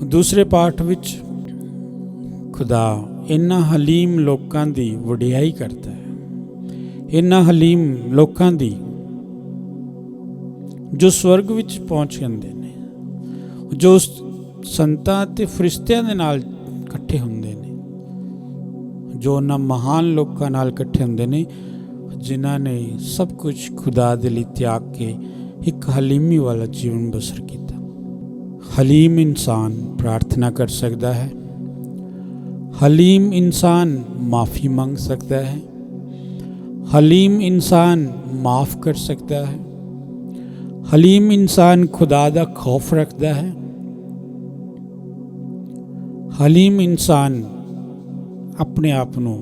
B: ਦੂਸਰੇ ਪਾਠ ਵਿੱਚ ਖੁਦਾ ਇਹਨਾਂ ਹਲੀਮ ਲੋਕਾਂ ਦੀ ਵਡਿਆਈ ਕਰਦਾ ਹੈ, ਇਹਨਾਂ ਹਲੀਮ ਲੋਕਾਂ ਦੀ ਜੋ ਸਵਰਗ ਵਿੱਚ ਪਹੁੰਚ ਜਾਂਦੇ ਨੇ, ਜੋ ਸੰਤਾਂ ਅਤੇ ਫਰਿਸ਼ਤਿਆਂ ਦੇ ਨਾਲ ਇਕੱਠੇ ਹੁੰਦੇ ਨੇ, ਜੋ ਉਹਨਾਂ ਮਹਾਨ ਲੋਕਾਂ ਨਾਲ ਇਕੱਠੇ ਹੁੰਦੇ ਨੇ ਜਿਨ੍ਹਾਂ ਨੇ ਸਭ ਕੁਝ ਖੁਦਾ ਦੇ ਲਈ ਤਿਆਗ ਕੇ ਇੱਕ ਹਲੀਮੀ ਵਾਲਾ ਜੀਵਨ ਬਸਰ ਕੀਤਾ। ਹਲੀਮ ਇਨਸਾਨ ਪ੍ਰਾਰਥਨਾ ਕਰ ਸਕਦਾ ਹੈ, ਹਲੀਮ ਇਨਸਾਨ ਮਾਫੀ ਮੰਗ ਸਕਦਾ ਹੈ, ਹਲੀਮ ਇਨਸਾਨ ਮਾਫ ਕਰ ਸਕਦਾ ਹੈ, ਹਲੀਮ ਇਨਸਾਨ ਖੁਦਾ ਦਾ ਖੌਫ ਰੱਖਦਾ ਹੈ, ਹਲੀਮ ਇਨਸਾਨ ਆਪਣੇ ਆਪ ਨੂੰ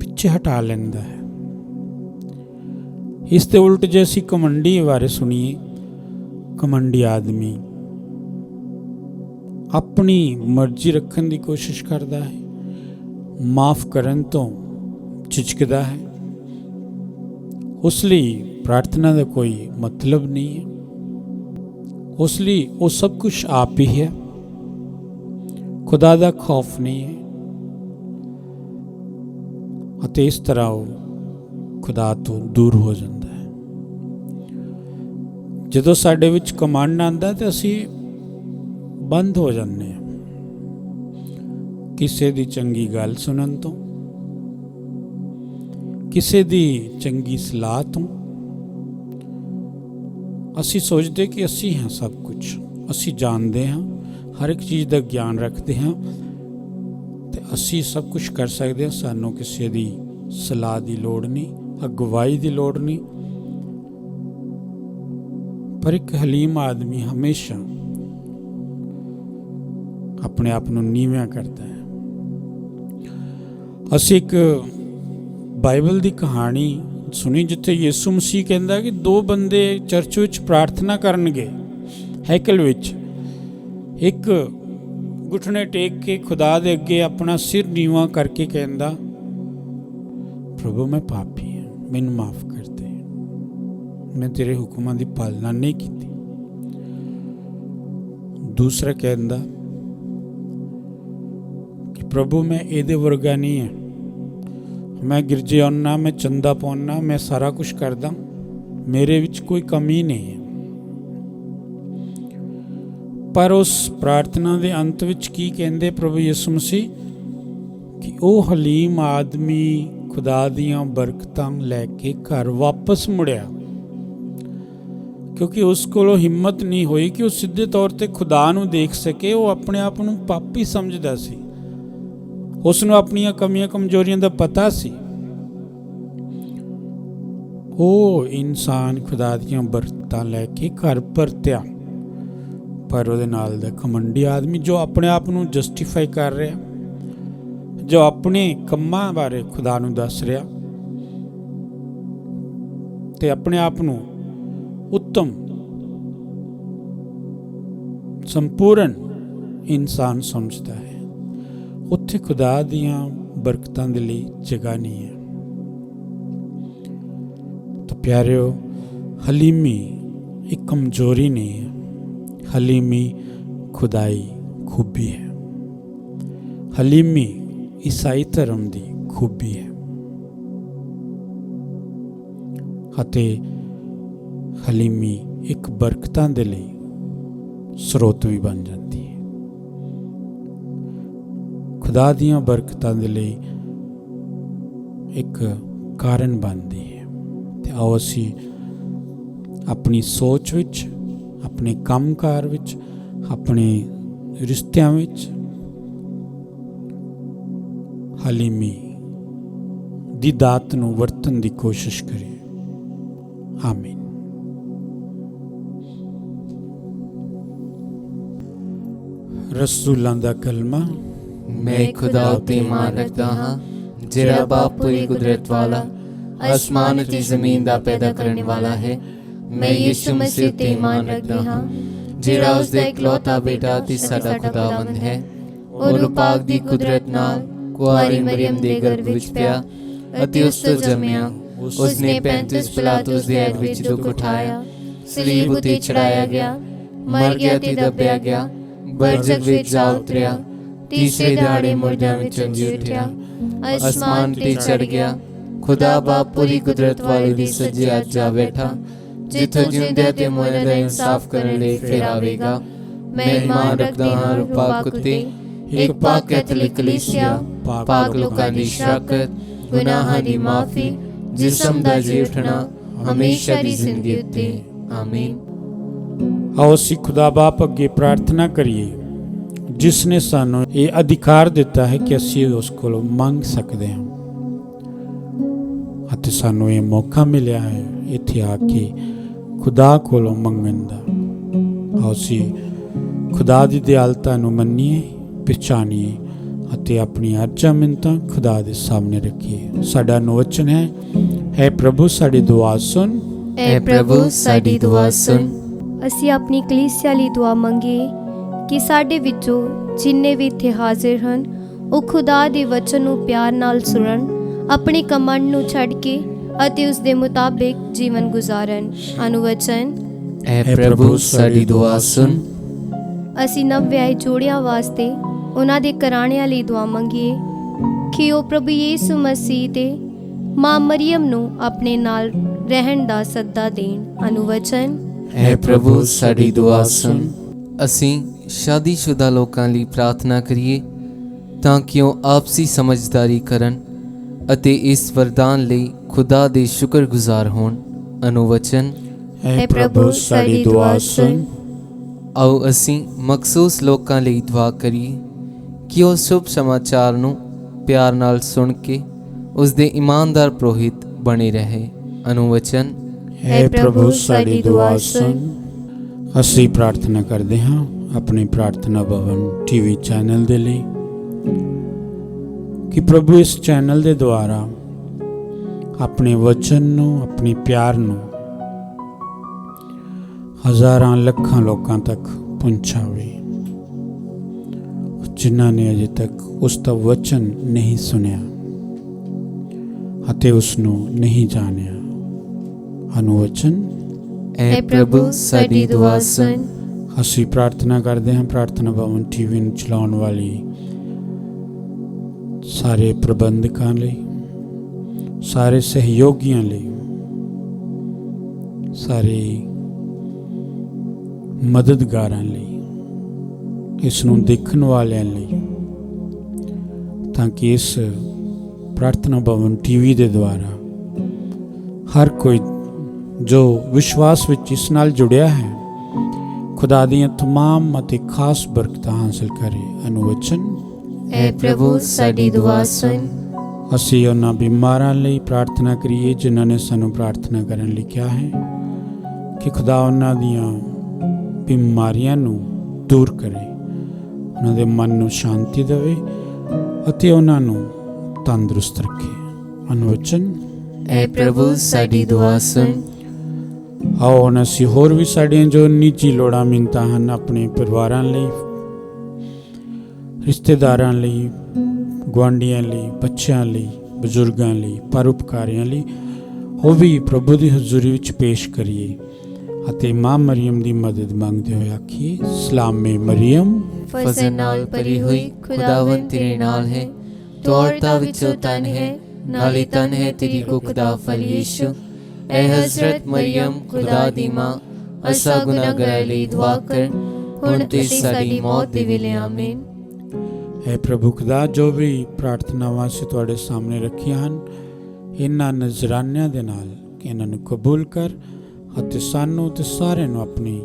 B: ਪਿੱਛੇ ਹਟਾ ਲੈਂਦਾ ਹੈ। ਇਸ ਦੇ ਉਲਟ ਜੇ ਅਸੀਂ ਘਮੰਡੀ ਬਾਰੇ ਸੁਣੀਏ, ਘਮੰਡੀ ਆਦਮੀ ਆਪਣੀ ਮਰਜ਼ੀ ਰੱਖਣ ਦੀ ਕੋਸ਼ਿਸ਼ ਕਰਦਾ ਹੈ, ਮਾਫ ਕਰਨ ਤੋਂ ਝਿਜਕਦਾ ਹੈ, ਉਸ ਲਈ ਪ੍ਰਾਰਥਨਾ ਦਾ ਕੋਈ ਮਤਲਬ ਨਹੀਂ ਹੈ, ਉਸ ਲਈ ਉਹ ਸਭ ਕੁਝ ਆਪ ਹੀ ਹੈ, ਖੁਦਾ ਦਾ ਖੌਫ ਨਹੀਂ ਹੈ, ਅਤੇ ਇਸ ਤਰ੍ਹਾਂ ਉਹ ਖੁਦਾ ਤੋਂ ਦੂਰ ਹੋ ਜਾਂਦਾ ਹੈ। ਜਦੋਂ ਸਾਡੇ ਵਿੱਚ ਕਮਾਂਡ ਆਉਂਦਾ ਤਾਂ ਅਸੀਂ ਬੰਦ ਹੋ ਜਾਂਦੇ ਹਾਂ ਕਿਸੇ ਦੀ ਚੰਗੀ ਗੱਲ ਸੁਣਨ ਤੋਂ, ਕਿਸੇ ਦੀ ਚੰਗੀ ਸਲਾਹ ਤੋਂ। ਅਸੀਂ ਸੋਚਦੇ ਕਿ ਅਸੀਂ ਹਾਂ ਸਭ ਕੁਝ, ਅਸੀਂ ਜਾਣਦੇ ਹਾਂ, ਹਰ ਇੱਕ ਚੀਜ਼ ਦਾ ਗਿਆਨ ਰੱਖਦੇ ਹਾਂ ਤੇ ਅਸੀਂ ਸਭ ਕੁਝ ਕਰ ਸਕਦੇ ਹਾਂ, ਸਾਨੂੰ ਕਿਸੇ ਦੀ ਸਲਾਹ ਦੀ ਲੋੜ ਨਹੀਂ, ਅਗਵਾਈ ਦੀ ਲੋੜ ਨਹੀਂ। ਪਰ ਇੱਕ ਹਲੀਮ ਆਦਮੀ ਹਮੇਸ਼ਾ ਆਪਣੇ ਆਪ ਨੂੰ ਨੀਵਾਂ ਕਰਦਾ ਹੈ। ਅਸੀਂ ਇੱਕ ਬਾਈਬਲ ਦੀ ਕਹਾਣੀ ਸੁਣੀ ਜਿੱਥੇ ਯਿਸੂ ਮਸੀਹ ਕਹਿੰਦਾ ਕਿ ਦੋ ਬੰਦੇ ਚਰਚ ਵਿੱਚ ਪ੍ਰਾਰਥਨਾ ਕਰਨਗੇ, ਹੈਕਲ ਵਿੱਚ। ਇੱਕ ਘੁਟਨੇ ਟੇਕ ਕੇ ਖੁਦਾ ਦੇ ਅੱਗੇ ਆਪਣਾ ਸਿਰ ਨੀਵਾਂ ਕਰਕੇ ਕਹਿੰਦਾ, ਪ੍ਰਭੂ ਮੈਂ ਪਾਪੀ ਹਾਂ, ਮੈਨੂੰ ਮਾਫ ਕਰ ਦੇ, ਮੈਂ ਤੇਰੇ ਹੁਕਮਾਂ ਦੀ ਪਾਲਣਾ ਨਹੀਂ ਕੀਤੀ। ਦੂਸਰਾ ਕਹਿੰਦਾ ਕਿ ਪ੍ਰਭੂ ਮੈਂ ਇਹਦੇ ਵਰਗਾ ਨਹੀਂ ਹਾਂ, ਮੈਂ ਗਿਰਜੇ ਆਉਣਾ, ਮੈਂ ਚੰਦਾ ਪਾਉਣਾ, ਮੈਂ ਸਾਰਾ ਕੁਝ ਕਰਦਾ, ਮੇਰੇ ਵਿੱਚ ਕੋਈ ਕਮੀ ਨਹੀਂ ਹੈ। ਪਰ ਉਸ ਪ੍ਰਾਰਥਨਾ ਦੇ ਅੰਤ ਵਿੱਚ ਕੀ ਕਹਿੰਦੇ ਪ੍ਰਭੂ ਯਿਸੂ ਮਸੀਹ ਕਿ ਉਹ ਹਲੀਮ ਆਦਮੀ ਖੁਦਾ ਦੀਆਂ ਬਰਕਤਾਂ ਲੈ ਕੇ ਘਰ ਵਾਪਸ ਮੁੜਿਆ, ਕਿਉਂਕਿ ਉਸ ਕੋਲੋਂ ਹਿੰਮਤ ਨਹੀਂ ਹੋਈ ਕਿ ਉਹ ਸਿੱਧੇ ਤੌਰ ਤੇ ਖੁਦਾ ਨੂੰ ਦੇਖ ਸਕੇ। ਉਹ ਆਪਣੇ ਆਪ ਨੂੰ ਪਾਪੀ ਸਮਝਦਾ ਸੀ, ਉਸ ਨੂੰ ਆਪਣੀਆਂ ਕਮੀਆਂ ਕਮਜ਼ੋਰੀਆਂ ਦਾ ਪਤਾ ਸੀ। ਉਹ ਇਨਸਾਨ ਖੁਦਾ ਦੀਆਂ ਬਰਕਤਾਂ ਲੈ ਕੇ ਘਰ ਪਰਤਿਆ, ਪਰ ਉਹਦੇ ਨਾਲ ਦਾ ਘਮੰਡੀ ਆਦਮੀ ਜੋ ਆਪਣੇ ਆਪ ਨੂੰ ਜਸਟੀਫਾਈ ਕਰ ਰਿਹਾ, ਜੋ ਆਪਣੇ ਕੰਮਾਂ ਬਾਰੇ ਖੁਦਾ ਨੂੰ ਦੱਸ ਰਿਹਾ ਤੇ ਆਪਣੇ ਆਪ ਨੂੰ ਉੱਤਮ ਸੰਪੂਰਨ ਇਨਸਾਨ ਸਮਝਦਾ ਹੈ, ਉੱਥੇ ਖੁਦਾ ਦੀਆਂ ਬਰਕਤਾਂ ਦੇ ਲਈ ਜਗ੍ਹਾ ਨਹੀਂ ਹੈ। ਤਾਂ ਪਿਆਰਿਓ, ਹਲੀਮੀ ਇੱਕ ਕਮਜ਼ੋਰੀ ਨਹੀਂ ਹੈ, ਹਲੀਮੀ ਖੁਦਾਈ ਖੂਬੀ ਹੈ। ਹਲੀਮੀ ਈਸਾਈ ਧਰਮ ਦੀ ਖੂਬੀ ਹੈ ਅਤੇ ਹਲੀਮੀ ਇੱਕ ਬਰਕਤਾਂ ਦੇ ਲਈ ਸਰੋਤ ਵੀ ਬਣ ਜਾਂਦੀ ਹੈ, ਖੁਦਾ ਦੀਆਂ ਬਰਕਤਾਂ ਦੇ ਲਈ ਇੱਕ ਕਾਰਨ ਬਣਦੀ ਹੈ। ਤੇ ਆਓ ਅਸੀਂ ਆਪਣੀ ਸੋਚ ਵਿੱਚ, ਆਪਣੇ ਕੰਮਕਾਰ ਵਿੱਚ, ਆਪਣੇ ਰਿਸ਼ਤਿਆਂ ਵਿੱਚ ਹਲੀਮੀ ਦੀ ਦਾਤ ਨੂੰ ਵਰਤਣ ਦੀ ਕੋਸ਼ਿਸ਼ ਕਰੀਏ। ਆਮੀਨ। ਰਸੂਲਾਂ ਦਾ ਕਲਮਾ।
C: मैं खुदा उत्ते ईमान रखदा हां जिहड़ा बाप पूरी कुदरत वाला आसमान ते जमीन दा पैदा करने वाला है। मैं यीशु मसीह उत्ते ईमान रखदा हां जिहड़ा उसदा इकलौता बेटा ते साडा खुदावंद है और पाक दी कुदरत नाल कुआरी मरियम दे गर्भ विच पिया अते उस तों जम्मिया। उसने 35 पिलातुस दे ऐड विच दुख उठाया, सलीब उत्ते चढ़ाया गया, मर गया ते दबिया गया, बरजख विच जा उतरिया, तीसरे दिहाड़े मुर्दियां विचों जी उठिया, आसमान ते चढ़ गया, खुदा बाप पूरी कुदरत वाले दी सज्जे अज जा बैठा, जिथों जिंदे ते मोए दा इंसाफ करने लई फिर आवेगा। मैं ईमान रखदा हां पाक उत्ते एक पाक कैथोलिक कलीसिया, पाक लोकां दी शराकत, गुनाहां दी माफी, जिस्म दा जी उठना, हमेशा दी जिंदगी उत्ते। आमीन।
B: आओ ਅਸੀਂ ਖੁਦਾ ਬਾਪ ਅੱਗੇ ਪ੍ਰਾਰਥਨਾ ਕਰੀਏ, ਜਿਸ ਨੇ ਸਾਨੂੰ ਇਹ ਅਧਿਕਾਰ ਦਿੱਤਾ ਹੈ ਕਿ ਅਸੀਂ ਉਸ ਕੋਲੋਂ ਮੰਗ ਸਕਦੇ ਹਾਂ ਅਤੇ ਸਾਨੂੰ ਇਹ ਮੌਕਾ ਮਿਲਿਆ ਹੈ ਇੱਥੇ ਆ ਕੇ ਖੁਦਾ ਕੋਲੋਂ ਮੰਗਣ ਦਾ। ਆਓ ਅਸੀਂ ਖੁਦਾ ਦੀ ਦਿਆਲਤਾ ਨੂੰ ਮੰਨੀਏ, ਪਛਾਣੀਏ ਅਤੇ ਆਪਣੀ ਅਰਜ਼ਾਂ ਮਿੰਨਤਾਂ ਖੁਦਾ ਦੇ ਸਾਹਮਣੇ ਰੱਖੀਏ। ਸਾਡਾ ਅਨੁਵਚਨ ਹੈ ਪ੍ਰਭੂ ਸਾਡੀ ਦੁਆ ਸੁਣ।
C: ऐ प्रभु साडी दुआ सुन।
D: ਅਸੀਂ ਆਪਣੀ ਕਲੀਸਿਆ ਲਈ ਦੁਆ ਮੰਗੀਏ ਕਿ ਸਾਡੇ ਵਿੱਚੋਂ ਜਿੰਨੇ ਵੀ ਇੱਥੇ ਹਾਜ਼ਰ ਹਨ ਉਹ ਖੁਦਾ ਦੇ ਵਚਨ ਨੂੰ ਪਿਆਰ ਨਾਲ ਸੁਣਨ, ਆਪਣੇ ਕਮੰਡ ਨੂੰ ਛੱਡ ਕੇ ਅਤੇ ਉਸ ਦੇ ਮੁਤਾਬਿਕ ਜੀਵਨ ਗੁਜ਼ਾਰਨ। ਅਨੁਵਚਨ।
C: ऐ प्रभु साडी दुआ सुन।
D: ਅਸੀਂ ਨਵ-ਵਿਆਹੇ ਜੋੜਿਆਂ ਵਾਸਤੇ ਉਹਨਾਂ ਦੇ ਘਰਾਣਿਆਂ ਲਈ ਦੁਆ ਮੰਗੀਏ ਕਿ ਉਹ ਪ੍ਰਭੂ ਯੀਸ਼ੂ ਮਸੀਹ ਦੇ ਮਾਂ ਮਰੀਅਮ ਨੂੰ ਆਪਣੇ ਨਾਲ ਰਹਿਣ ਦਾ ਸੱਦਾ ਦੇਣ। ਅਨੁਵਚਨ।
C: ऐ प्रभु साडी दुआ सुन। ਅਸੀਂ ਸ਼ਾਦੀशुदा ਲੋਕਾਂ ਲਈ ਪ੍ਰਾਰਥਨਾ ਕਰੀਏ ਤਾਂ ਕਿ ਉਹ ਆਪਸੀ ਸਮਝਦਾਰੀ ਕਰਨ ਅਤੇ ਇਸ ਵਰਦਾਨ ਲਈ ਖੁਦਾ ਦੇ ਸ਼ੁਕਰਗੁਜ਼ਾਰ ਹੋਣ। ਅਨੁਵਚਨ।
B: ਐ ਪ੍ਰਭੂ ਸਾਡੀ ਦੁਆ ਸੁਣ।
C: ਆਓ ਅਸੀਂ ਮਖਸੂਸ ਲੋਕਾਂ ਲਈ ਦੁਆ ਕਰੀਏ ਕਿ ਉਹ ਸ਼ੁਭ ਸਮਾਚਾਰ ਨੂੰ ਪਿਆਰ ਨਾਲ ਸੁਣ ਕੇ ਉਸ ਦੇ ਇਮਾਨਦਾਰ ਪ੍ਰੋਹਿਤ ਬਣੇ ਰਹੇ। ਅਨੁਵਚਨ।
B: ਹੈ ਪ੍ਰਭੂ ਸਾਡੀ ਦੁਆ ਸੁਣ। ਅਸੀਂ ਪ੍ਰਾਰਥਨਾ ਕਰਦੇ ਹਾਂ ਆਪਣੇ ਪ੍ਰਾਰਥਨਾ ਭਵਨ ਟੀਵੀ ਚੈਨਲ ਦੇ ਲਈ ਕਿ ਪ੍ਰਭੂ ਇਸ ਚੈਨਲ ਦੇ ਦੁਆਰਾ ਆਪਣੇ ਵਚਨ ਨੂੰ, ਆਪਣੇ ਪਿਆਰ ਨੂੰ ਹਜ਼ਾਰਾਂ ਲੱਖਾਂ ਲੋਕਾਂ ਤੱਕ ਪਹੁੰਚਾਵੇ, ਜਿਨ੍ਹਾਂ ਨੇ ਅਜੇ ਤੱਕ ਉਸ ਦਾ ਵਚਨ ਨਹੀਂ ਸੁਣਿਆ ਅਤੇ ਉਸ ਨੂੰ ਨਹੀਂ ਜਾਣਿਆ। ਅਨੁਵਚਨ।
C: ऐ प्रभु साडी दुआ सुन।
B: ਅਸੀਂ ਪ੍ਰਾਰਥਨਾ ਕਰਦੇ ਹਾਂ ਪ੍ਰਾਰਥਨਾ ਭਵਨ ਟੀਵੀ ਨੂੰ ਚਲਾਉਣ ਵਾਲੀ ਸਾਰੇ ਪ੍ਰਬੰਧਕਾਂ ਲਈ, ਸਾਰੇ ਸਹਿਯੋਗੀਆਂ ਲਈ, ਸਾਰੇ ਮਦਦਗਾਰਾਂ ਲਈ, ਇਸ ਨੂੰ ਦੇਖਣ ਵਾਲਿਆਂ ਲਈ, ਤਾਂ ਕਿ ਇਸ ਪ੍ਰਾਰਥਨਾ ਭਵਨ ਟੀਵੀ ਦੇ ਦੁਆਰਾ ਹਰ ਕੋਈ ਜੋ ਵਿਸ਼ਵਾਸ ਵਿੱਚ ਇਸ ਨਾਲ ਜੁੜਿਆ ਹੈ ਖੁਦਾ ਦੀਆਂ ਤਮਾਮ ਅਤੇ ਖਾਸ ਬਰਕਤਾਂ ਹਾਸਲ ਕਰੇ। ਅਨੁਵਚਨ।
C: ऐ प्रभु साडी दुआ सुन।
B: ਅਸੀਂ ਉਹਨਾਂ ਬਿਮਾਰਾਂ ਲਈ ਪ੍ਰਾਰਥਨਾ ਕਰੀਏ ਜਿਨ੍ਹਾਂ ਨੇ ਸਾਨੂੰ ਪ੍ਰਾਰਥਨਾ ਕਰਨ ਲਈ ਕਿਹਾ ਹੈ ਕਿ ਖੁਦਾ ਉਹਨਾਂ ਦੀਆਂ ਬਿਮਾਰੀਆਂ ਨੂੰ ਦੂਰ ਕਰੇ, ਉਹਨਾਂ ਦੇ ਮਨ ਨੂੰ ਸ਼ਾਂਤੀ ਦੇਵੇ ਅਤੇ ਉਹਨਾਂ ਨੂੰ ਤੰਦਰੁਸਤ ਰੱਖੇ। ਅਨੁਵਚਨ।
C: ਐ ਪ੍ਰਭੂ ਸਾਡੀ ਦੁਆ ਸੁਣ।
B: ਆਓ ਹੁਣ ਅਸੀਂ ਹੋਰ ਵੀ ਸਾਡੀਆਂ ਜੋ ਨਿੱਜੀ ਲੋੜਾਂ ਮਿੰਨਤਾਂ ਹਨ, ਆਪਣੇ ਪਰਿਵਾਰਾਂ ਲਈ, ਰਿਸ਼ਤੇਦਾਰਾਂ ਲਈ, ਗੁਆਂਢੀਆਂ ਲਈ, ਬੱਚਿਆਂ ਲਈ, ਬਜ਼ੁਰਗਾਂ ਲਈ, ਪਰਉਪਕਾਰੀਆਂ ਲਈ, ਉਹ ਵੀ ਪ੍ਰਭੂ ਦੀ ਹਜ਼ੂਰੀ ਵਿੱਚ ਪੇਸ਼ ਕਰੀਏ ਅਤੇ ਮਾਂ ਮਰੀਮ ਦੀ ਮਦਦ ਮੰਗਦੇ ਹੋਏ ਆਖੀਏ, ਸਲਾਮੇ ਮਰੀਮ,
C: ਫਜ਼ਲ ਨਾਲ ਭਰੀ ਹੋਈ ਖੁਦਾਵੰਦ ਤੇਰੇ ਨਾਲ ਹੈ, ਤੂੰ ਔਰਤਾਂ ਵਿੱਚੋਂ ਧਨ ਹੈ, ਨਾਲੇ ਧਨ ਹੈ ਤੇਰੀ ਕੁੱਖ ਦਾ ਫਲ ਯੀਸ਼ੂ। ਐ ਹਜ਼ਰਤ ਮਰੀਮ ਖੁਦਾ ਦੀ ਮਾਂ, ਅਸਾਂ ਗੁਨਾਹਗਾਰਾਂ ਲਈ ਦੁਆ ਕਰ, ਹੁਣ ਤੇ ਸਾਡੀ ਮੌਤ ਦੇ ਵੇਲੇ ਆਮੀਨ।
B: ਹੈ ਪ੍ਰਭੂ ਖੁਦਾ, ਜੋ ਵੀ ਪ੍ਰਾਰਥਨਾਵਾਂ ਅਸੀਂ ਤੁਹਾਡੇ ਸਾਹਮਣੇ ਰੱਖੀਆਂ ਹਨ, ਇਹਨਾਂ ਨਜ਼ਰਾਨਿਆਂ ਦੇ ਨਾਲ ਇਹਨਾਂ ਨੂੰ ਕਬੂਲ ਕਰ ਅਤੇ ਸਾਨੂੰ ਤੇ ਸਾਰਿਆਂ ਨੂੰ ਆਪਣੀ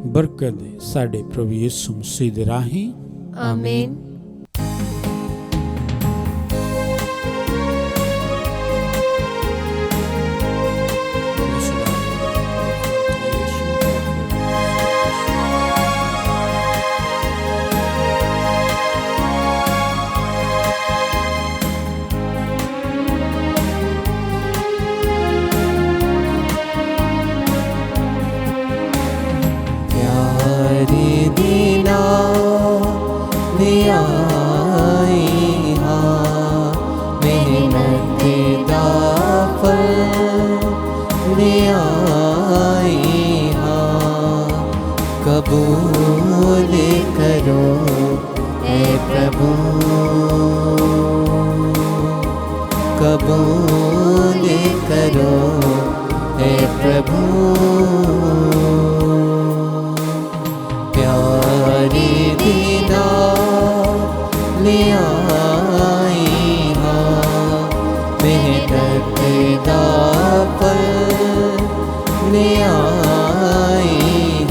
B: ਬਰਕਤ ਦੇ, ਸਾਡੇ ਪ੍ਰਭੂ ਯਿਸੂ ਮਸੀਹ ਦੇ ਰਾਹੀਂ
C: ਆਮੀਨ।
A: कबूल करो ऐ प्रभु, कबूल करो ऐ प्रभु। प्यारे दीदा ले आई हाँ, मेहनत दा फल ले आई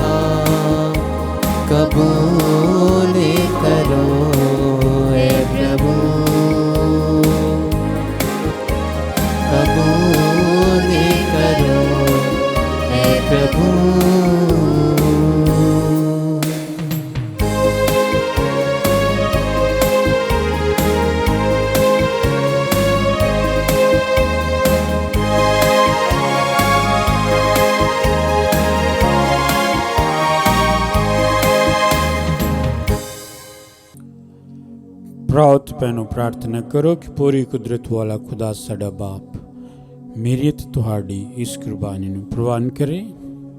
A: हाँ, कबूल करो ऐ प्रभु, कबूल करो ऐ प्रभु।
B: ਭਰਾਤ ਭੈਣੋ, ਪ੍ਰਾਰਥਨਾ ਕਰੋ ਕਿ ਪੂਰੀ ਕੁਦਰਤ ਵਾਲਾ ਖੁਦਾ ਸਾਡਾ ਬਾਪ ਮੇਰੀ ਤੇ ਤੁਹਾਡੀ ਇਸ ਕੁਰਬਾਨੀ ਨੂੰ ਪ੍ਰਵਾਨ ਕਰੇ।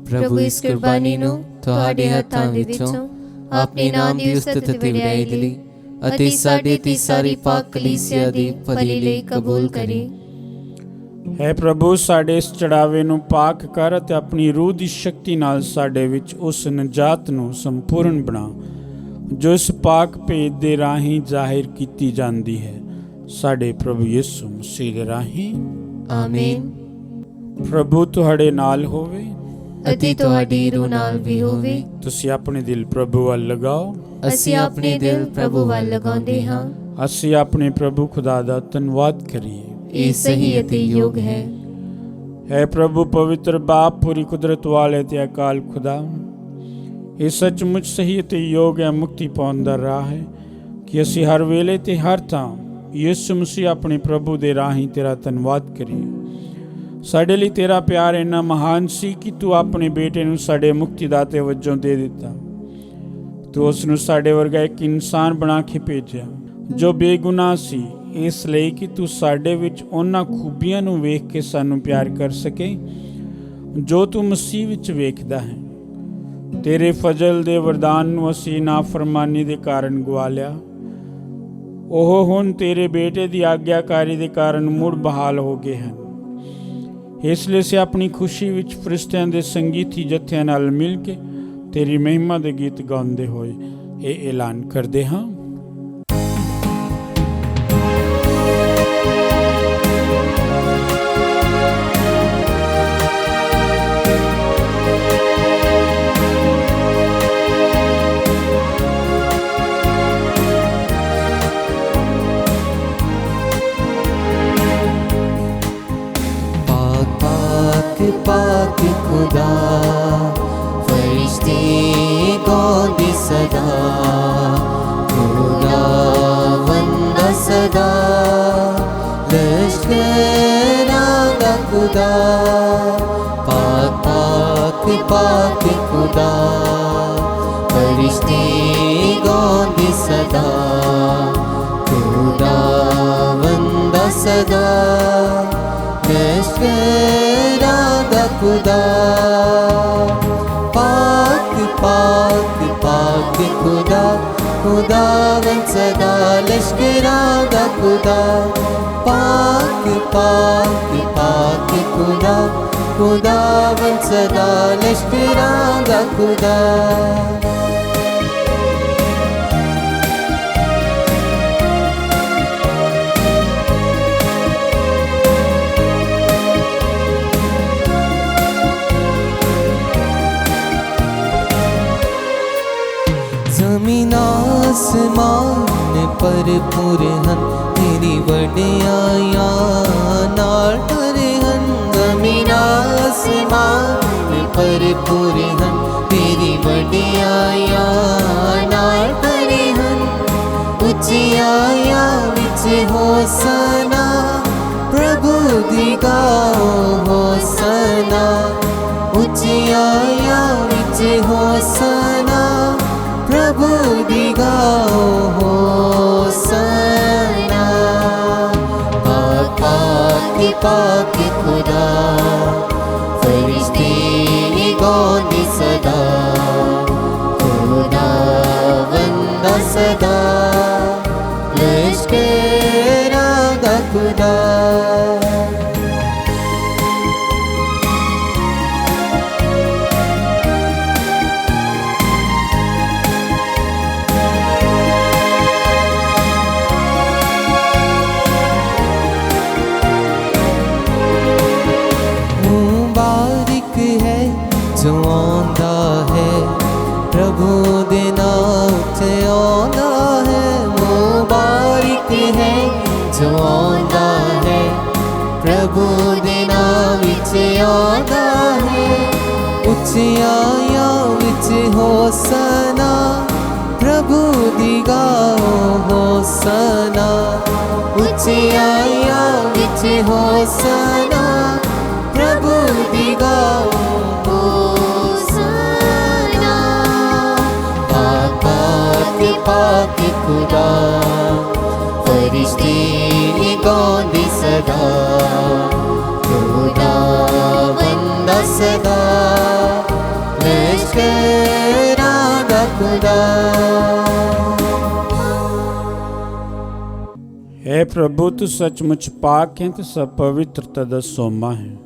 C: ਪ੍ਰਭੂ ਇਸ ਕੁਰਬਾਨੀ ਨੂੰ ਤੁਹਾਡੇ ਹੱਥਾਂ ਵਿੱਚੋਂ ਆਪਣੇ ਨਾਮ ਦੀ ਉਸਤਤ ਤੇ ਵਡਿਆਈ ਦੇ ਲਈ ਅਤੇ ਸਾਡੇ ਤੇ ਸਾਰੀ ਪਾਕ ਕਲੀਸਿਆ ਦੀ ਭਲੀ ਲਈ ਕਬੂਲ ਕਰੇ।
B: ਹੈ ਪ੍ਰਭੂ, ਸਾਡੇ ਇਸ ਚੜਾਵੇ ਨੂੰ ਪਾਕ ਕਰ ਅਤੇ ਆਪਣੀ ਰੂਹ ਦੀ ਸ਼ਕਤੀ ਨਾਲ ਸਾਡੇ ਵਿੱਚ ਉਸ ਨਜਾਤ ਨੂੰ ਸੰਪੂਰਨ ਬਣਾ ਜੋ ਇਸ ਪਾਕ ਭੇਦ ਦੇ ਰਾਹੀਂ ਜ਼ਾਹਿਰ ਕੀਤੀ ਜਾਂਦੀ ਹੈ, ਸਾਡੇ ਪ੍ਰਭੂ ਯਿਸੂ ਮਸੀਹ ਦੇ ਰਾਹੀਂ
C: ਆਮੀਨ।
B: ਪ੍ਰਭੂ ਤੁਹਾਡੇ ਨਾਲ ਹੋਵੇ
C: ਅਤੇ ਤੁਹਾਡੀ ਰੂਹ ਨਾਲ ਵੀ ਹੋਵੇ।
B: ਤੁਸੀਂ ਆਪਣੇ ਦਿਲ ਪ੍ਰਭੂ ਵੱਲ ਲਗਾਓ।
C: ਅਸੀਂ ਆਪਣੇ ਦਿਲ ਪ੍ਰਭੂ ਵੱਲ ਲਗਾਉਂਦੇ ਹਾਂ।
B: ਅਸੀਂ ਆਪਣੇ ਪ੍ਰਭੂ ਖੁਦਾ ਦਾ ਧੰਨਵਾਦ ਕਰੀਏ।
C: ਇਹ ਸਹੀ ਅਤੇ ਯੋਗ ਹੈ।
B: ਹੈ ਪ੍ਰਭੂ ਪਵਿੱਤਰ ਬਾਪ, ਪੂਰੀ ਕੁਦਰਤ ਵਾਲੇ ਤੇ ਅਕਾਲ ਖੁਦਾ, ਇਹ ਸੱਚਮੁੱਚ ਸਹੀ ਅਤੇ ਯੋਗ ਹੈ, ਮੁਕਤੀ ਪਾਉਣ ਦਾ ਰਾਹ ਹੈ ਕਿ ਅਸੀਂ ਹਰ ਵੇਲੇ ਤੇ ਹਰ ਥਾਂ ਯਿਸੂ ਮਸੀਹ ਆਪਣੇ ਪ੍ਰਭੂ ਦੇ ਰਾਹੀਂ ਤੇਰਾ ਧੰਨਵਾਦ ਕਰੀਏ। ਸਾਡੇ ਲਈ ਤੇਰਾ ਪਿਆਰ ਇੰਨਾ ਮਹਾਨ ਸੀ ਕਿ ਤੂੰ ਆਪਣੇ ਬੇਟੇ ਨੂੰ ਸਾਡੇ ਮੁਕਤੀਦਾਤੇ ਵਜੋਂ ਦੇ ਦਿੱਤਾ। ਤੂੰ ਉਸ ਨੂੰ ਸਾਡੇ ਵਰਗਾ ਇੱਕ ਇਨਸਾਨ ਬਣਾ ਕੇ ਭੇਜਿਆ ਜੋ ਬੇਗੁਨਾਹ ਸੀ, ਇਸ ਲਈ ਕਿ ਤੂੰ ਸਾਡੇ ਵਿੱਚ ਉਹਨਾਂ ਖੂਬੀਆਂ ਨੂੰ ਵੇਖ ਕੇ ਸਾਨੂੰ ਪਿਆਰ ਕਰ ਸਕੇ ਜੋ ਤੂੰ ਮਸੀਹ ਵਿੱਚ ਵੇਖਦਾ ਹੈ। ਤੇਰੇ ਫਜ਼ਲ ਦੇ ਵਰਦਾਨ ਨੂੰ ਅਸੀਂ ਨਾਫਰਮਾਨੀ ਦੇ ਕਾਰਨ ਗਵਾ ਲਿਆ, ਉਹ ਹੁਣ ਤੇਰੇ ਬੇਟੇ ਦੀ ਆਗਿਆਕਾਰੀ ਦੇ ਕਾਰਨ ਮੁੜ ਬਹਾਲ ਹੋ ਗਏ ਹਨ। ਇਸ ਲਈ ਅਸੀਂ ਆਪਣੀ ਖੁਸ਼ੀ ਵਿੱਚ ਫਰਿਸ਼ਤਿਆਂ ਦੇ ਸੰਗੀਤੀ ਜੱਥਿਆਂ ਨਾਲ ਮਿਲ ਕੇ ਤੇਰੀ ਮਹਿਮਾ ਦੇ ਗੀਤ ਗਾਉਂਦੇ ਹੋਏ ਇਹ ਐਲਾਨ ਕਰਦੇ ਹਾਂ।
A: पाक खुदा फरिश्ते गौंदे सदा, खुदा, पाक पाक पाक खुदा, फरिश्ते गांदे सदा, खुदावंदा सदा, लश्करां दा खुदा, पाक पाक पाक खुदा, खुदावंद सदा, लश्करां दा खुदा, पाक पाक पाक खुदा, खुदावंद सदा, लश्करां दा खुदा। ज़मीन आसमान भरपूर हन, तेरी वडियाइयां नाल भरे हन। ज़मीन आसमान भरपूर हन, तेरी वडियाइयां नाल भरे हन। उचियाइयां विच होसना, प्रभु दी गाओ होसना। उचियाइयां विच होसना, प्रभु दी गाओ होसना। पाक पाक पाक खुदा, फरिश्ते गांदे सदा, खुदावंदा सदा, लश्करां दा खुदा। जो आंदा है प्रभु दे नाम ते आंदा है, मुबारक है जो आंदा है प्रभु दे नाम विच आंदा है। उचियाइयां विच होसना, प्रभु दी गाओ होसना। उचियाइयां विच होसना, प्रभु दी गाओ होसना। पाक पाक पाक खुदा, फरिश्ते गांदे सदा, खुदावंदा सदा, लश्करां दा खुदा।
B: हे प्रभु, तू सचमुच पाक है ਤੇ ਸਭ ਪਵਿੱਤਰਤਾ ਦਾ ਸੋਮਾ ਹੈ।